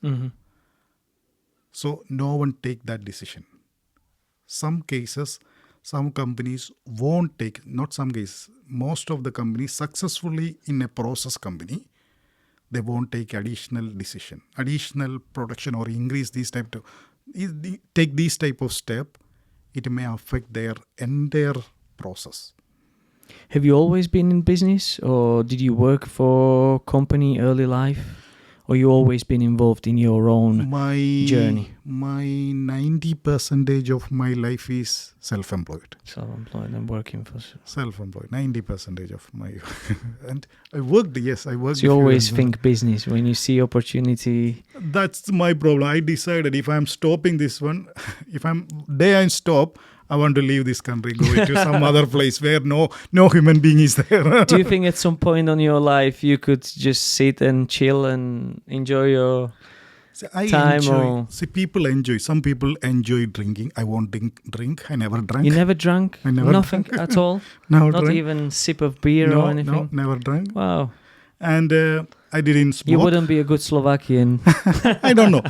So no one take that decision. Some cases, some companies won't take, not some cases, most of the companies successfully in a process company, they won't take additional decision, additional production or increase take these type of step, it may affect their entire process. Have you always been in business, or did you work for a company early life? Or you always been involved in your own journey? My 90% of my life is self-employed. Self-employed and working for... Self-employed, 90% of my... And I worked. So you always think business when you see opportunity? That's my problem. I decided if I'm stopping this one, I stop, I want to leave this country, go to some other place where no human being is there. Do you think at some point in your life you could just sit and chill and enjoy your See, I time enjoy. or See, people enjoy. Some people enjoy drinking. I won't drink. I never drank. you never drank? I never Nothing drank. at all? Never Not drank. even sip of beer or anything? No, never drank. Wow. And I didn't smoke. You wouldn't be a good Slovakian. I don't know.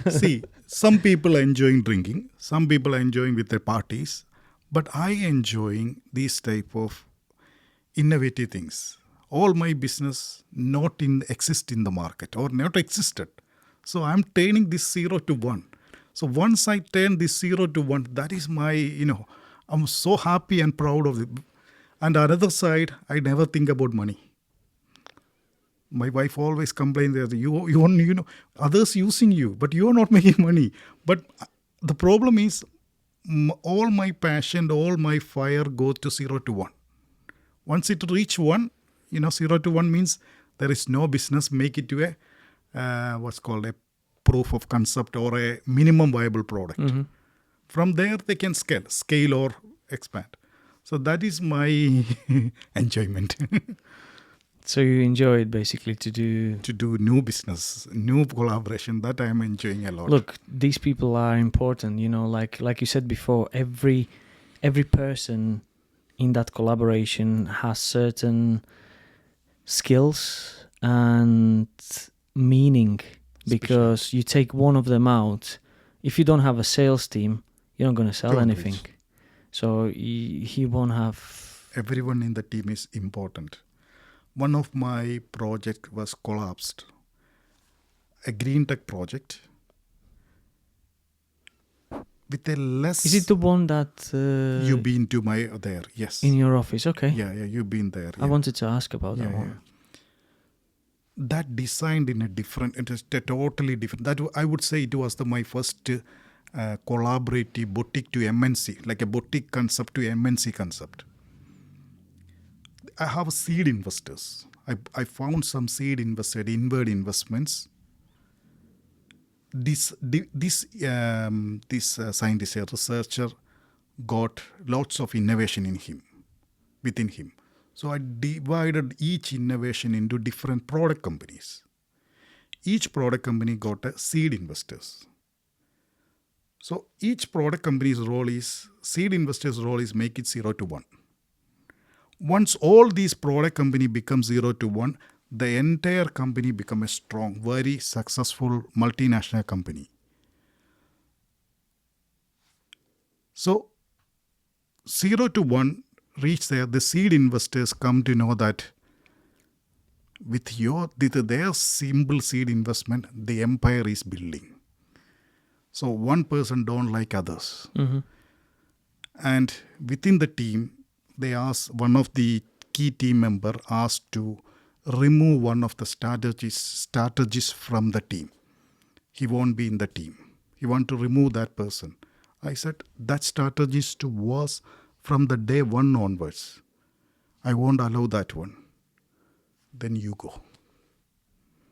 See, some people enjoying drinking. Some people enjoying with their parties. But I enjoying these type of innovative things. All my business not exist in the market or not existed. So I'm turning this 0 to 1. So once I turn this 0 to 1, that is my, I'm so happy and proud of it. And the other side, I never think about money. My wife always complains that you others using you, but you are not making money. But the problem is all my passion, all my fire goes to 0 to 1. Once it reach 1, 0 to 1 means there is no business. Make it to a what's called a proof of concept or a minimum viable product. Mm-hmm. From there they can scale or expand. So that is my enjoyment. So you enjoy it basically to do new business, new collaboration. That I am enjoying a lot. Look, these people are important. Like you said before, every person in that collaboration has certain skills and meaning. Because you take one of them out, if you don't have a sales team, you're not going to sell anything. So he won't have. Everyone in the team is important. One of my project was collapsed. A green tech project with a less. Is it the one that you've been to there? Yes. In your office? Okay. Yeah, you've been there. I wanted to ask about that one. That designed in it is totally different. That I would say it was my first collaborative boutique to MNC, like a boutique concept to MNC concept. I have seed investors. I found some seed invested inward investments. This scientist, a researcher, got lots of innovation within him. So I divided each innovation into different product companies. Each product company got a seed investors. So each product company's seed investors' role is make it 0 to 1. Once all these product company become 0 to 1, the entire company become a strong, very successful multinational company. So 0 to 1 reach there, the seed investors come to know that with their simple seed investment, the empire is building. So one person don't like others. Mm-hmm. And within the team, they asked, one of the key team member asked to remove one of the strategists from the team. He won't be in the team. He want to remove that person. I said, that strategist was from the day 1 onwards. I won't allow that one. Then you go.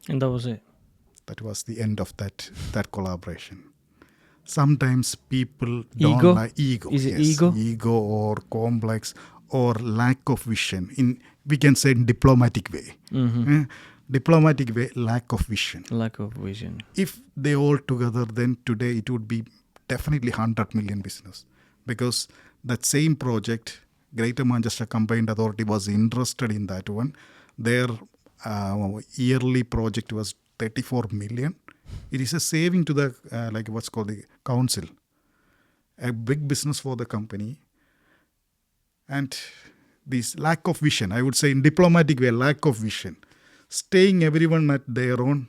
And that was it. That was the end of that collaboration. Sometimes people don't like ego. Is it ego? Ego or complex or lack of vision. We can say in diplomatic way. Mm-hmm. Diplomatic way, lack of vision. Lack of vision. If they all together, then today it would be definitely 100 million business. Because that same project, Greater Manchester Combined Authority was interested in that one. Their yearly project was 34 million. It is a saving to the, like what's called the council. A big business for the company. And this lack of vision, I would say in diplomatic way, lack of vision. Staying everyone at their own.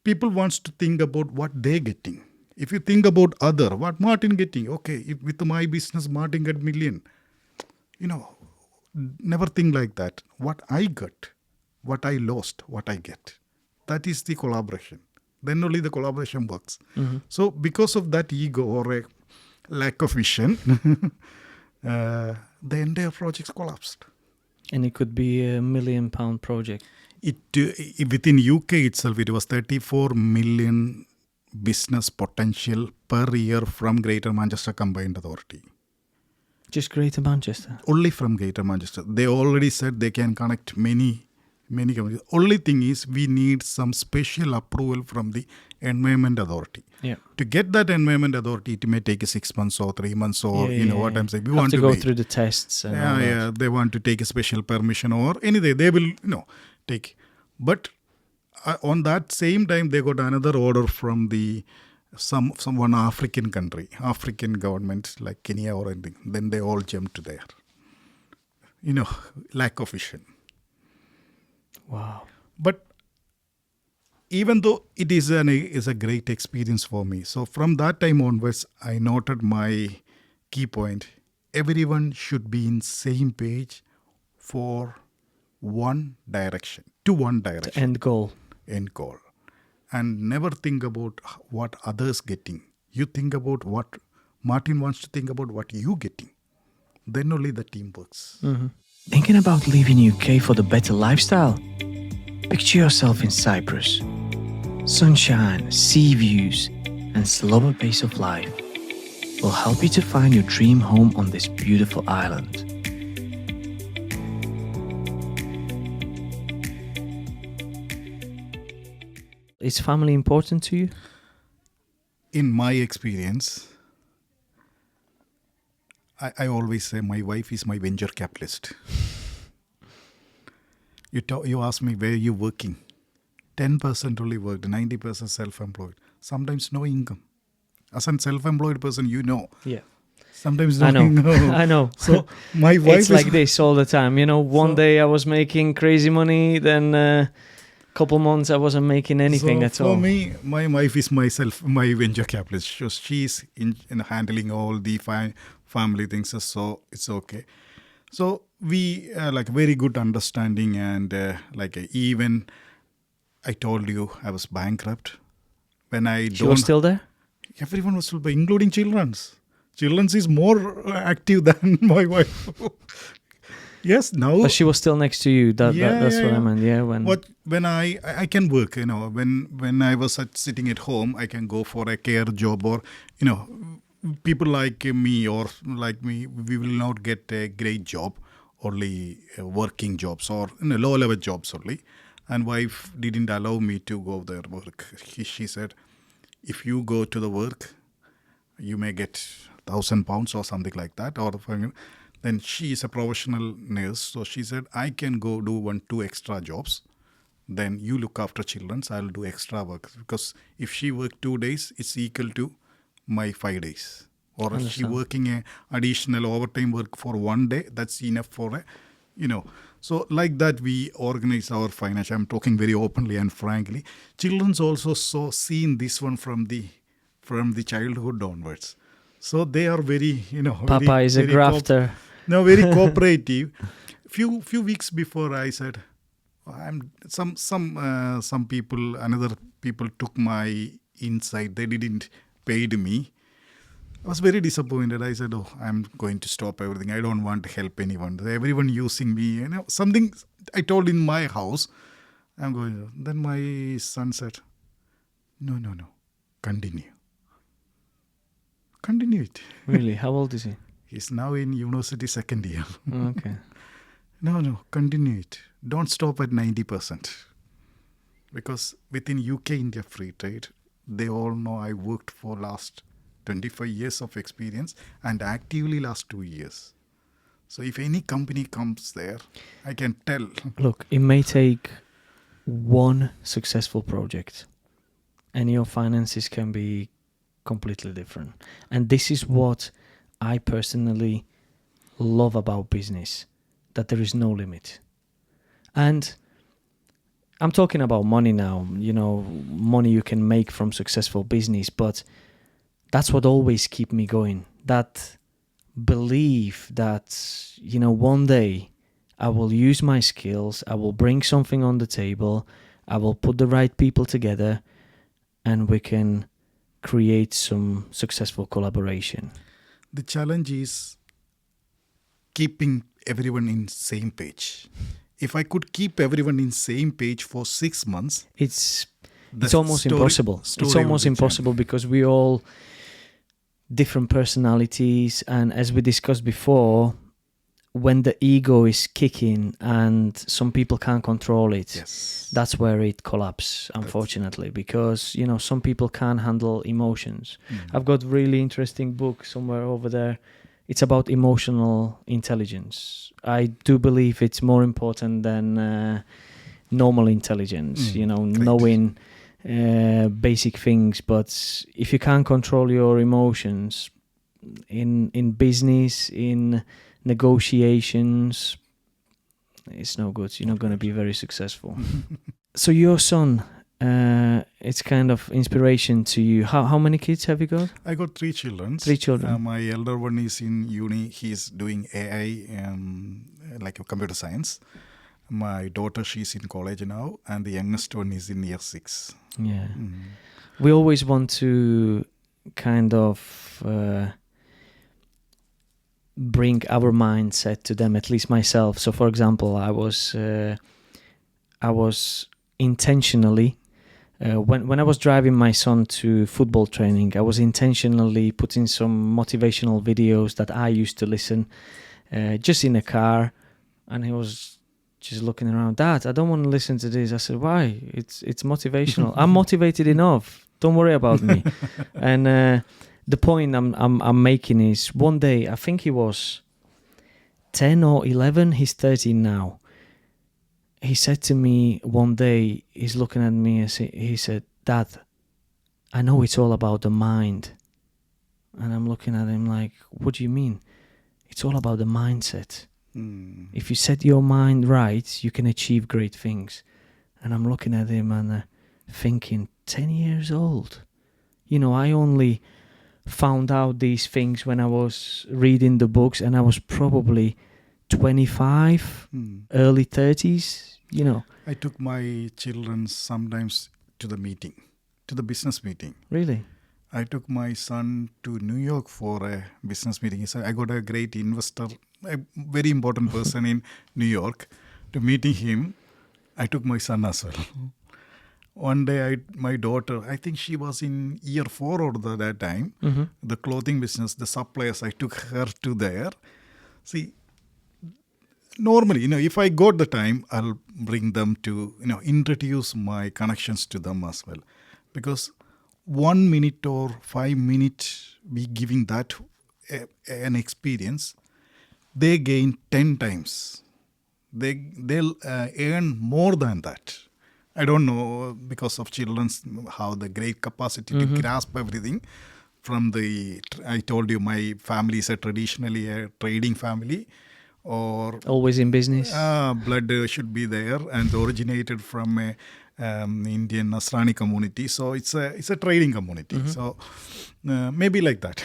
People wants to think about what they're getting. If you think about what Martin getting, okay, if with my business, Martin get million. Never think like that. What I got, what I lost, what I get. That is the collaboration. Then only the collaboration works. Mm-hmm. So because of that ego or a lack of vision, the entire project collapsed. And it could be £1 million project. Within UK itself, it was 34 million business potential per year from Greater Manchester Combined Authority. Just Greater Manchester? Only from Greater Manchester. They already said they can connect many Many companies. Only thing is we need some special approval from the Environment Authority. Yeah. To get that Environment Authority, it may take 6 months or 3 months or what I'm saying. We Have want to to go wait. through the tests and all that. Yeah, they want to take a special permission or anything. They will, take. But on that same time, they got another order from the one African country, African government like Kenya or anything. Then they all jumped there. Lack of vision. Wow. But even though it is a great experience for me, so from that time onwards, I noted my key point. Everyone should be in same page for one direction, to one direction. The end goal. End goal. And never think about what others getting. You think about what Martin wants to think about what you getting. Then only the team works. Mm-hmm. Thinking about leaving UK for the better lifestyle? Picture yourself in Cyprus. Sunshine, sea views, and slower pace of life will help you to find your dream home on this beautiful island. Is family important to you? In my experience, I always say my wife is my venture capitalist. You ask me where you working. 10% only worked, 90% self-employed. Sometimes no income. As a self-employed person, Yeah. Sometimes no I know. income. I know. So my wife it's like this all the time. One day I was making crazy money, then couple months I wasn't making anything at all. For me, my wife is my venture capitalist. So she's in handling all the family things, so it's okay. So we like very good understanding and even I told you I was bankrupt. When She was still there? Everyone was still, including children's. Children's is more active than my wife. Yes, now. But she was still next to you. That's what I meant. Yeah, when I can work, when I was sitting at home, I can go for a care job or, people like me or like me, we will not get a great job, only working jobs or low level jobs only. And wife didn't allow me to go there work. She said, if you go to the work, you may get £1,000 or something like that, or then she is a professional nurse, so she said, I can go do 1-2 extra jobs. Then you look after children, so I'll do extra work. Because if she work 2 days, it's equal to my 5 days. Or if she working a additional overtime work for 1 day, that's enough for So like that, we organize our finance. I'm talking very openly and frankly. Children's also seen this one from the childhood onwards. So they are very, Papa very, is a grafter. Very cooperative. Few weeks before I said, some people, another people took my insight. They didn't paid me. I was very disappointed. I said, I'm going to stop everything. I don't want to help anyone. Everyone using me. Something I told in my house. I'm going. Then my son said, no. Continue it. Really? How old is he? He's now in university second year. Okay. No, continue it. Don't stop at 90%. Because within UK India free trade, they all know I worked for last 25 years of experience and actively last 2 years. So if any company comes there, I can tell. Look, it may take one successful project and your finances can be completely different. And this is what I personally love about business, that there is no limit. And I'm talking about money now, money you can make from successful business, but that's what always keep me going. That belief that, one day I will use my skills, I will bring something on the table, I will put the right people together, and we can create some successful collaboration. The challenge is keeping everyone in same page. If I could keep everyone in same page for 6 months, it's almost impossible. It's almost impossible because we all different personalities, and as we discussed before, when the ego is kicking and some people can't control it, Yes. that's where it collapses, unfortunately, because, you know, some people can't handle emotions. I've got really interesting book somewhere over there. It's about emotional intelligence. I do believe it's more important than normal intelligence, you know, Great. knowing basic things. But if you can't control your emotions in business, in negotiations, it's no good. You're not going to be very successful. So your son, it's kind of inspiration to you. How many kids have you got? I got 3 children. 3 children. My elder one is in uni. He's doing AI, like computer science. My daughter, she's in college now, and the youngest one is in year 6. Yeah. We always want to kind of bring our mindset to them, at least myself. So, for example, I was intentionally, when I was driving my son to football training, I was intentionally putting some motivational videos that I used to listen just in a car, and he was just looking around. Dad, I don't want to listen to this. I said, why? It's motivational. I'm motivated enough. Don't worry about me. And the point I'm making is, one day, I think he was 10 or 11. He's 13 now. He said to me one day, he's looking at me, and he said, Dad, I know it's all about the mind. And I'm looking at him like, what do you mean? It's all about the mindset. If you set your mind right, you can achieve great things. And I'm looking at him and thinking, 10 years old. You know, I only found out these things when I was reading the books, and I was probably 25, early 30s, you know. I took my children sometimes to the business meeting. Really? I took my son to New York for a business meeting. So I got a great investor, a very important person in New York. To meeting him, I took my son as well. One day, my daughter, I think she was in year 4 or that time, the clothing business, the suppliers, I took her to there. See, normally, if I got the time, I'll bring them to, introduce my connections to them as well. Because 1 minute or 5 minutes, we giving that an experience, they gain 10 times. They'll earn more than that. I don't know, because of children's, how the great capacity to grasp everything. I told you, my family is traditionally a trading family. Or always in business. Blood should be there, and originated from a Indian Nasrani community. So it's a trading community. So maybe like that.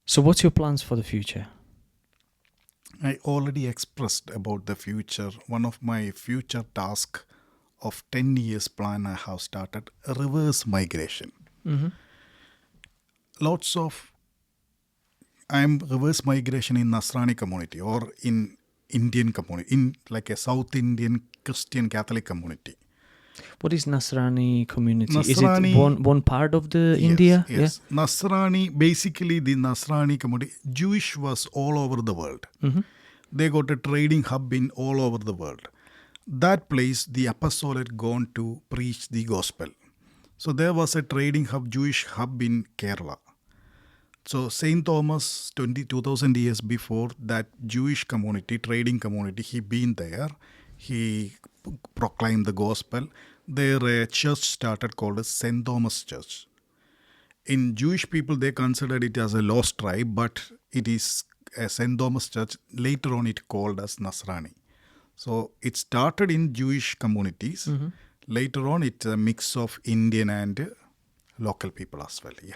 So what's your plans for the future? I already expressed about the future. One of my future tasks of 10 years plan I have started, reverse migration. Lots of I'm reverse migration in Nasrani community or in Indian community, in like a South Indian Christian Catholic community. What is Nasrani community? Nasrani, is it one part of the India? Yes. Yeah? Nasrani, basically the Nasrani community, Jewish was all over the world. They got a trading hub in all over the world. That place, the apostle had gone to preach the gospel. So there was a trading hub, Jewish hub in Kerala. So St. Thomas, 2,000 years before, that Jewish community, trading community, he been there. He proclaimed the gospel. There a church started called as St. Thomas Church. In Jewish people, they considered it as a lost tribe, but it is a St. Thomas Church. Later on, it called as Nasrani. So it started in Jewish communities. Later on, it's a mix of Indian and local people as well. Yeah.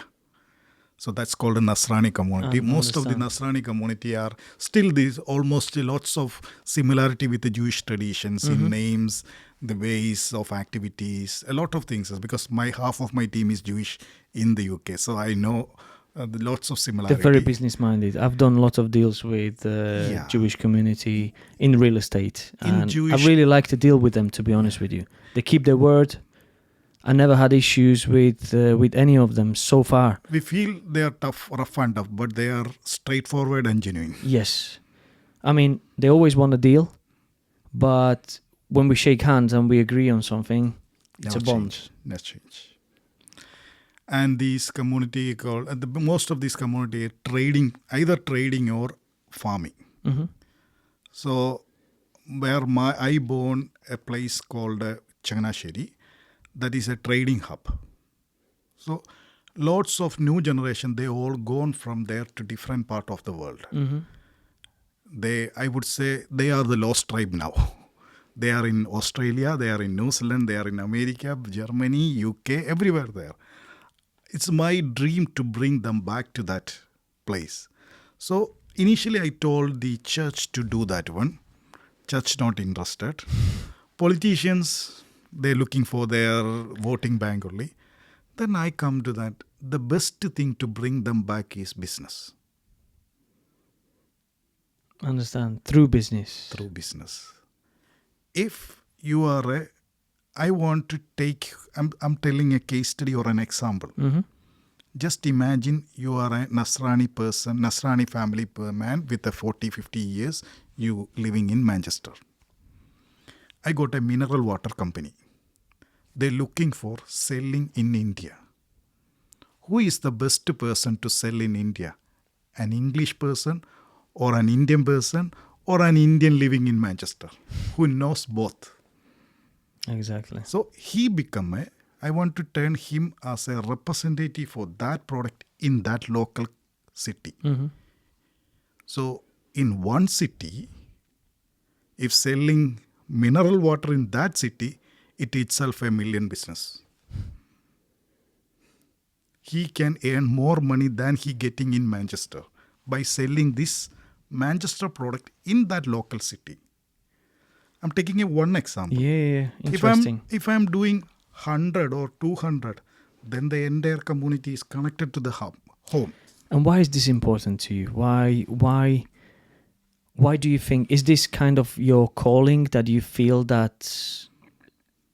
So that's called a Nasrani community. Most of the Nasrani community are still these almost lots of similarity with the Jewish traditions in names, the ways of activities, a lot of things. Because half of my team is Jewish in the UK, so I know lots of similarity. They're very business minded. I've done lots of deals with Jewish community in real estate, and I really like to deal with them. To be honest with you, they keep their word. I never had issues with any of them so far. We feel they are tough, rough and tough, but they are straightforward and genuine. Yes. I mean, they always want a deal, but when we shake hands and we agree on something, it's a bond. Never change. And these community called most of these community trading, either trading or farming. Mm-hmm. So where I born a place called Changanasheri, that is a trading hub. So lots of new generation, they all gone from there to different part of the world. Mm-hmm. I would say they are the lost tribe now. They are in Australia, they are in New Zealand, they are in America, Germany, UK, everywhere there. It's my dream to bring them back to that place. So initially I told the church to do that one. Church not interested. Politicians, they're looking for their voting bank only. Then I come to that. The best thing to bring them back is business. Understand. Through business. Through business. If you are I want to take, I'm telling a case study or an example. Mm-hmm. Just imagine you are a Nasrani person, Nasrani family man with a 40, 50 years, you living in Manchester. I got a mineral water company. They're looking for selling in India. Who is the best person to sell in India? An English person or an Indian person or an Indian living in Manchester who knows both? Exactly. So he become I want to turn him as a representative for that product in that local city. Mm-hmm. So in one city, if selling mineral water in that city, it itself $1 million business. He can earn more money than he getting in Manchester by selling this Manchester product in that local city. I'm taking one example. Yeah, interesting. If I'm doing 100 or 200, then the entire community is connected to the home. And why is this important to you? Why do you think, is this kind of your calling, that you feel that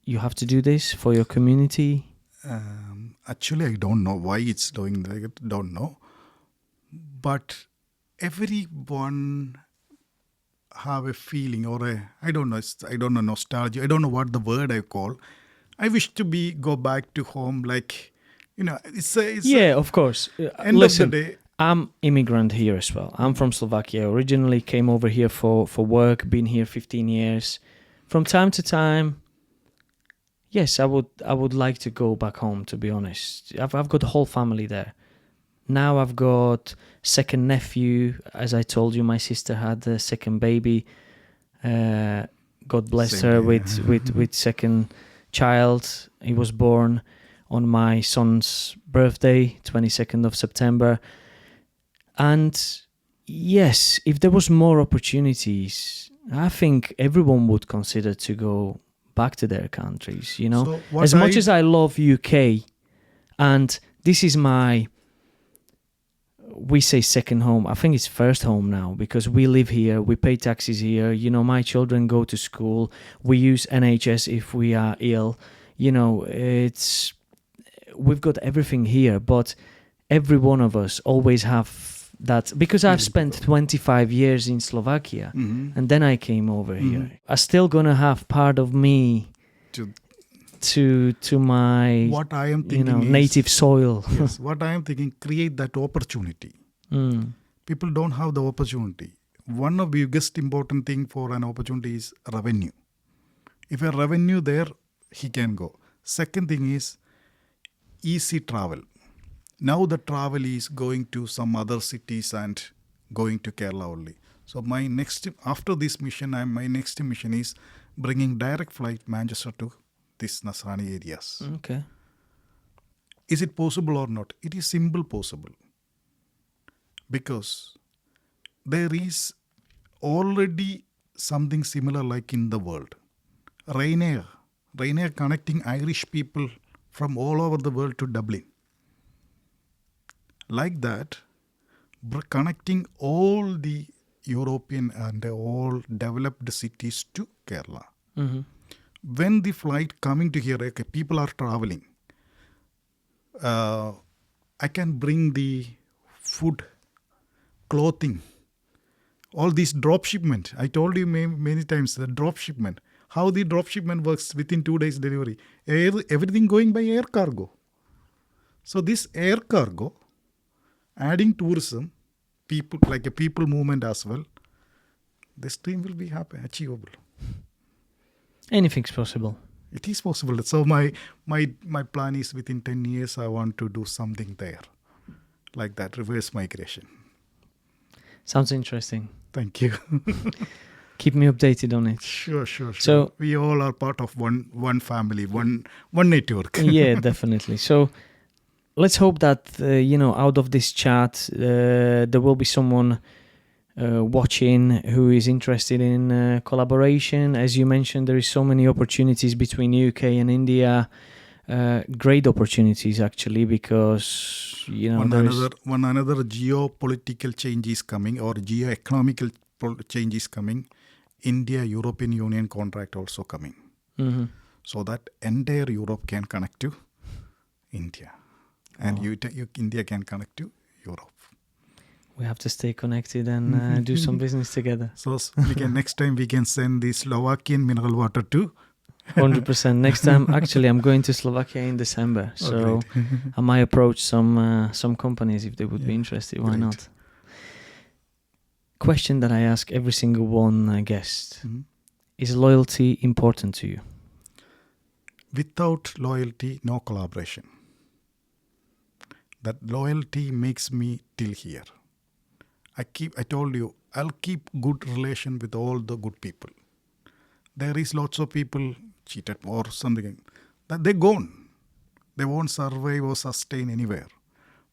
you have to do this for your community? Actually, I don't know why it's doing that. Don't know. But everyone have a feeling or I don't know nostalgia. I don't know what the word I call. I wish to go back to home, like, it's Of course. End Listen, of the day. I'm immigrant here as well. I'm from Slovakia. Originally came over here for work, been here 15 years. From time to time, yes, I would like to go back home, to be honest. I've got the whole family there. Now I've got second nephew. As I told you, my sister had a second baby. God bless her with second child. He was born on my son's birthday, 22nd of September. And yes, if there was more opportunities, I think everyone would consider to go back to their countries, So as much as I love UK, and this is we say second home, I think it's first home now, because we live here, we pay taxes here, my children go to school, we use NHS if we are ill, we've got everything here, but every one of us always have that, because I've spent 25 years in Slovakia, and then I came over here. I'm still gonna have part of me to my what I am thinking native soil. Yes, what I am thinking, create that opportunity. People don't have the opportunity. One of the biggest important thing for an opportunity is revenue. If a revenue there, he can go. Second thing is easy travel. Now the travel is going to some other cities and going to Kerala only. So after this mission, my next mission is bringing direct flight Manchester to these Nasrani areas. Okay. Is it possible or not? It is simple possible. Because there is already something similar like in the world. Ryanair connecting Irish people from all over the world to Dublin. Like that, connecting all the European and all developed cities to Kerala. When the flight coming to here, people are traveling. I can bring the food, clothing, All these drop shipment. I told you many times the drop shipment. How the drop shipment works within 2 days delivery. Everything going by air cargo. So this air cargo, adding tourism, people like a people movement as well, this dream will be achievable. Anything's possible. It is possible. So my plan is within 10 years I want to do something there. Like that, reverse migration. Sounds interesting. Thank you. Keep me updated on it. Sure. So we all are part of one family, one network. Yeah, definitely. So let's hope that out of this chat there will be someone watching who is interested in collaboration. As you mentioned, there is so many opportunities between UK and India. Great opportunities actually, because one another geopolitical change is coming, or geoeconomical change is coming. India European Union contract also coming, so that entire Europe can connect to India, and India can connect to Europe. We have to stay connected and do some business together. So next time we can send the Slovakian mineral water to 100%. Next time, actually, I'm going to Slovakia in December, so I might approach some companies if they would be interested. Why not? Question that I ask every single one guest: is loyalty important to you? Without loyalty, no collaboration. That loyalty makes me till here. I told you, I'll keep good relation with all the good people. There is lots of people cheated or something. That they're gone. They won't survive or sustain anywhere.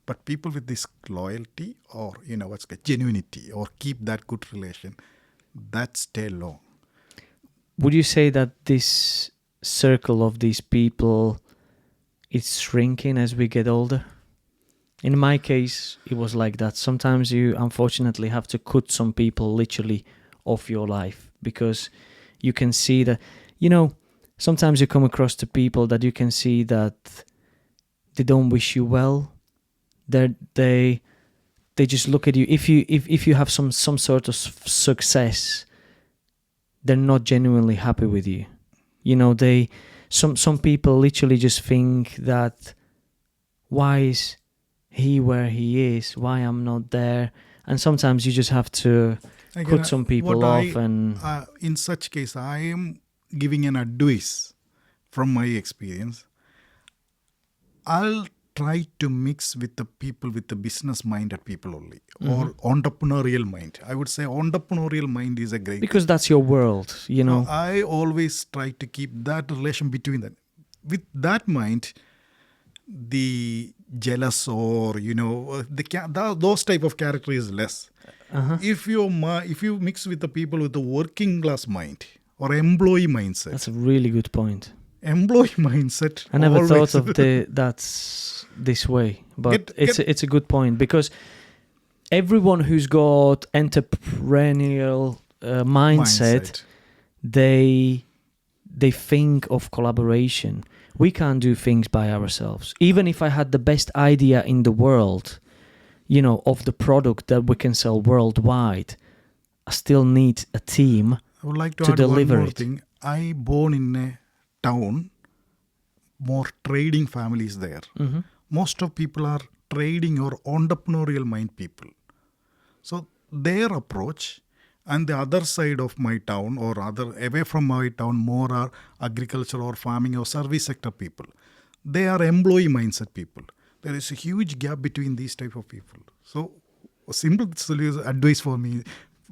But people with this loyalty or, genuinity or keep that good relation, that stay long. Would you say that this circle of these people is shrinking as we get older? In my case, it was like that. Sometimes you unfortunately have to cut some people literally off your life, because you can see that, sometimes you come across to people that you can see that they don't wish you well. They just look at you. If you have some sort of success, they're not genuinely happy with you. Some people literally just think that, why is he where he is? Why I'm not there? And sometimes you just have to cut some people off. In such case, I am giving an advice from my experience. I'll try to mix with the people, with the business-minded people only, or entrepreneurial mind. I would say entrepreneurial mind is a great because that's your world, So I always try to keep that relation between that. With that mind, the jealous or those type of character is less. If you mix with the people with the working class mind or employee mindset, that's a really good point. Employee mindset. I never thought of that's this way, but it's a good point, because everyone who's got entrepreneurial mindset, they think of collaboration. We can't do things by ourselves. Even if I had the best idea in the world, of the product that we can sell worldwide, I still need a team I would like to add deliver one more it. thing. I born in a town, more trading families there. Most of people are trading or entrepreneurial mind people. So their approach, and the other side of my town or away from my town, more are agriculture or farming or service sector people. They are employee mindset people. There is a huge gap between these type of people. So a simple solution advice for me,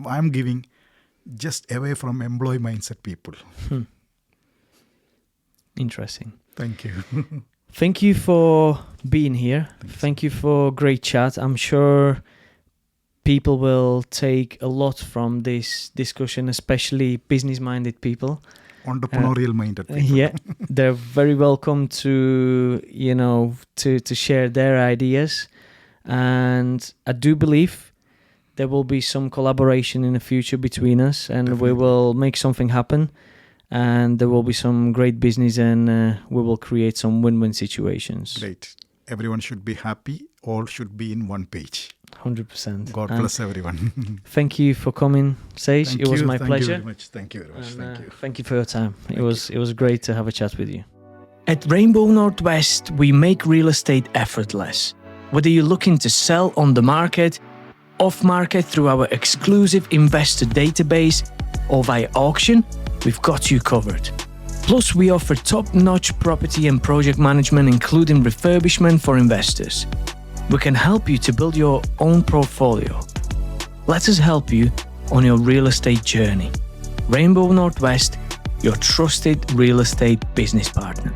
I'm giving, just away from employee mindset people. Interesting. Thank you. Thank you for being here. Thank you for great chat. I'm sure people will take a lot from this discussion, especially business-minded people. Entrepreneurial minded people. Yeah, they're very welcome to to share their ideas, and I do believe there will be some collaboration in the future between us, and Definitely. we will make something happen, and there will be some great business, and we will create some win-win situations. Great. everyone should be happy. All should be in one page. 100%. God bless everyone. Thank you for coming, Sage. It was my pleasure. Thank you very much. Thank you very much. Thank you. Thank you for your time. It was great to have a chat with you. At Rainbow Northwest, we make real estate effortless. Whether you're looking to sell on the market, off market through our exclusive investor database, or via auction, we've got you covered. Plus, we offer top-notch property and project management, including refurbishment for investors. We can help you to build your own portfolio. Let us help you on your real estate journey. Rainbow Northwest, your trusted real estate business partner.